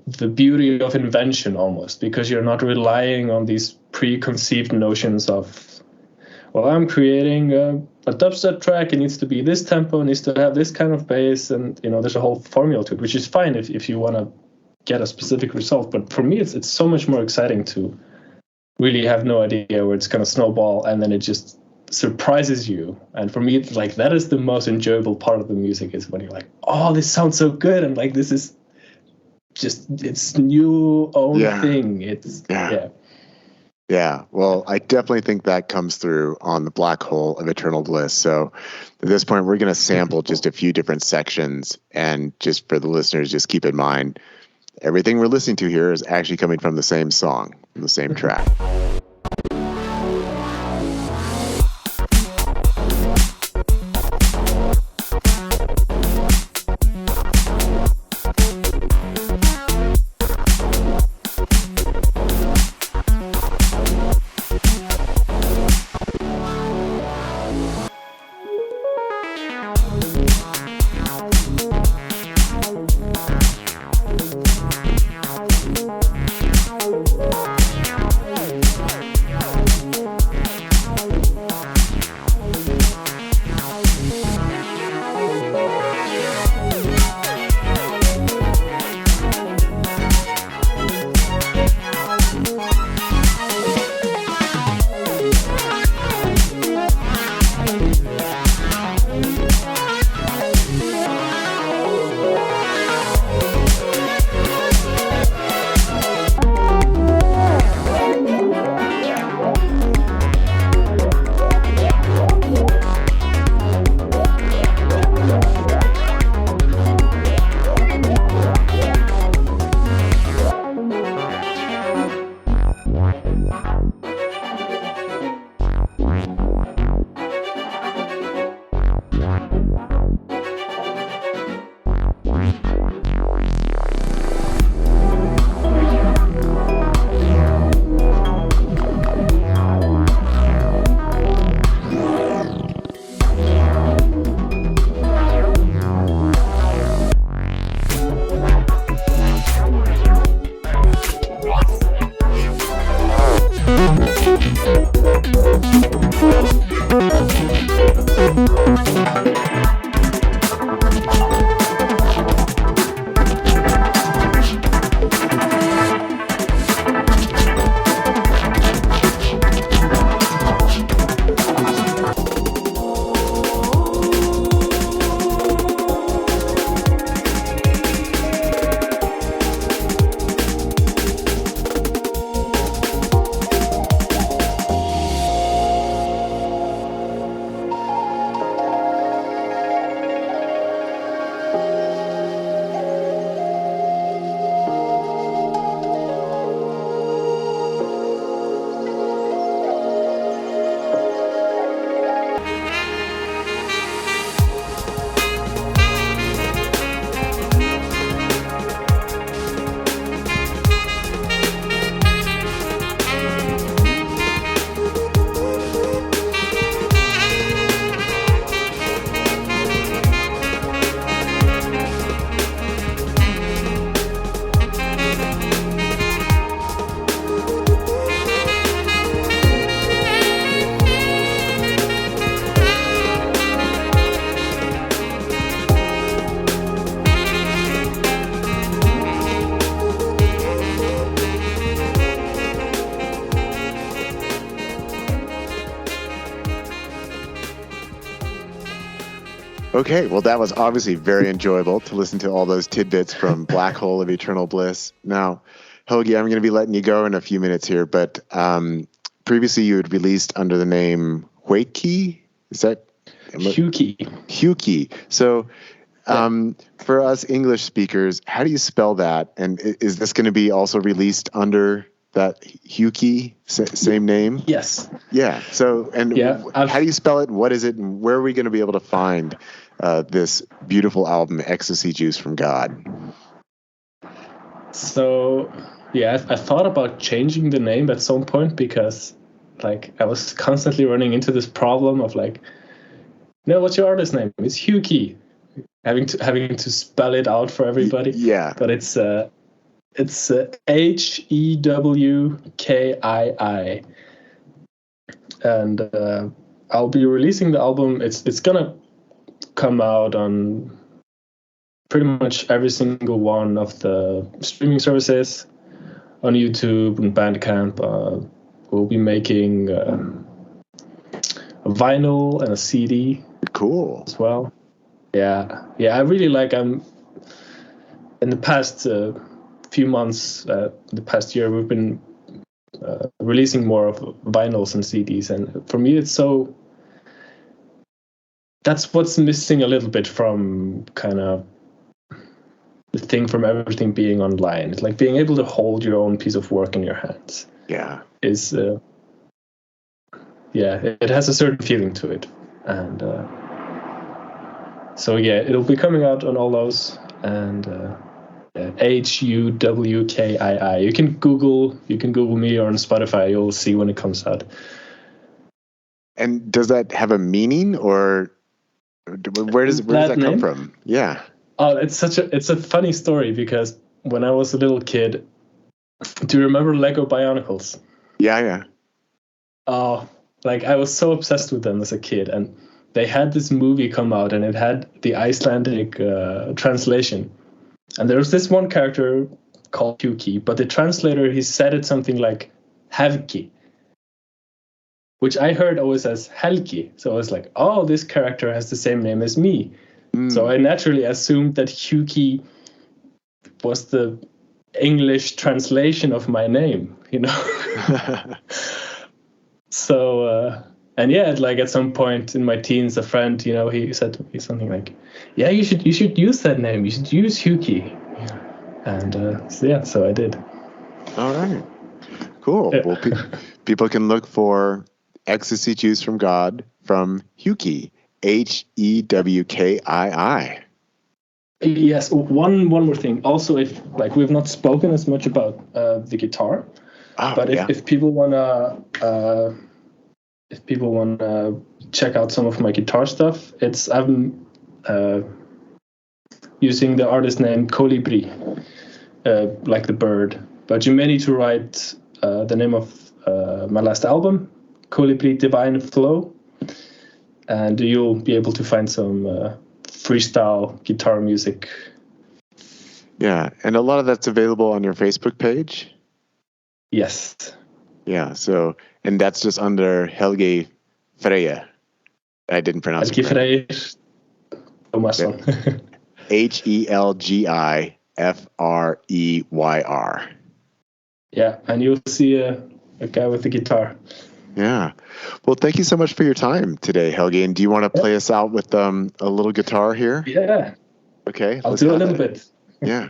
the beauty of invention almost, because you're not relying on these preconceived notions of, well, I'm creating a dubstep track, it needs to be this tempo, it needs to have this kind of bass, and there's a whole formula to it, which is fine if you want to get a specific result. But for me, it's so much more exciting to really have no idea where it's going to snowball, and then it just surprises you. And for me, it's like that is the most enjoyable part of the music, is when you're like, oh, this sounds so good, and like this is just it's new own thing. It's Yeah, well, I definitely think that comes through on the Black Hole of Eternal Bliss. So at this point, we're going to sample just a few different sections. And just for the listeners, just keep in mind, everything we're listening to here is actually coming from the same song, from the same track. Okay, well, that was obviously very enjoyable to listen to all those tidbits from Black Hole of Eternal Bliss. Now, Hewkii, I'm going to be letting you go in a few minutes here, but previously you had released under the name Hewkii? Is that? Hewkii. Hewkii. So for us English speakers, how do you spell that? And is this going to be also released under that Hewkii, same name? Yes. Yeah. So, and how do you spell it? What is it? And where are we going to be able to find this beautiful album, Ecstasy Juice from God? So, yeah, I thought about changing the name at some point because, like, I was constantly running into this problem of like, no, what's your artist name? It's Hewkii. Having to spell it out for everybody. Yeah. But it's It's Hewkii, and I'll be releasing the album. It's gonna come out on pretty much every single one of the streaming services, on YouTube and Bandcamp. We'll be making a vinyl and a CD. Cool. As well. Yeah. I really like. In the past few months, the past year, we've been releasing more of vinyls and CDs, and for me, it's so. That's what's missing a little bit from kind of the thing from everything being online. It's like being able to hold your own piece of work in your hands. Yeah. Is it has a certain feeling to it, and so yeah, it'll be coming out on all those, and Hewkii. You can Google me or on Spotify. You'll see when it comes out. And does that have a meaning, or where does that come from? Yeah. Oh, it's a funny story, because when I was a little kid, do you remember Lego Bionicles? Yeah. Oh, like I was so obsessed with them as a kid, and they had this movie come out, and it had the Icelandic translation. And there was this one character called Hewkii, but the translator, he said it something like Hewkii, which I heard always as Helgi. So I was like, oh, this character has the same name as me. So I naturally assumed that Hewkii was the English translation of my name, you know? So, and yeah, like at some point in my teens, a friend, you know, he said to me something like, yeah, you should use that name. You should use Hewkii. And so I did. All right. Cool. Yeah. Well, people can look for Ecstasy Juice from God from Hewkii. Hewkii. Yes. One more thing. Also, if like we've not spoken as much about the guitar, but if people wanna check out some of my guitar stuff, I'm using the artist name Colibri, like the bird. But you may need to write the name of my last album, Colibri Divine Flow, and you'll be able to find some freestyle guitar music. Yeah, and a lot of that's available on your Facebook page? Yes. Yeah, so, and that's just under Helgi Freyr. I didn't pronounce Helgi it right. Freyr Thomasson. Helgifreyr. Yeah, and you'll see a guy with a guitar. Yeah. Well, thank you so much for your time today, Helgi. And do you want to play us out with a little guitar here? Yeah. Okay. I'll do a little bit. Yeah.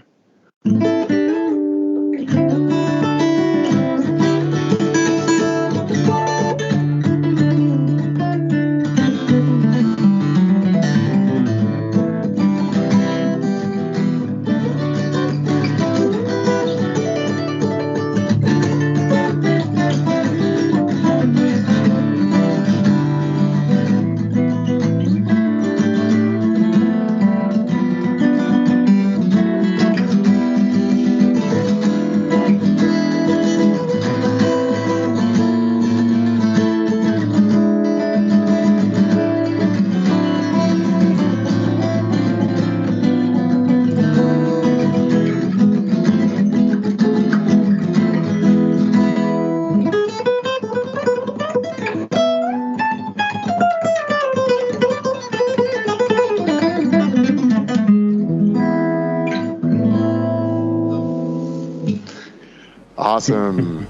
Awesome.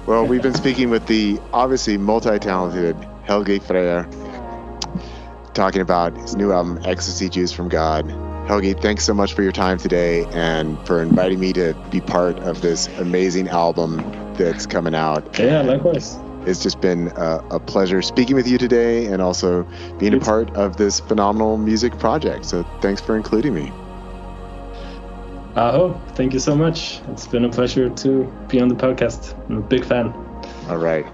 Well, we've been speaking with the obviously multi-talented Helgi Freyr, talking about his new album, Ecstasy Juice from God. Helgi, thanks so much for your time today and for inviting me to be part of this amazing album that's coming out. Yeah, likewise. It's just been a pleasure speaking with you today and also being a part of this phenomenal music project. So thanks for including me. Thank you so much. It's been a pleasure to be on the podcast. I'm a big fan. All right.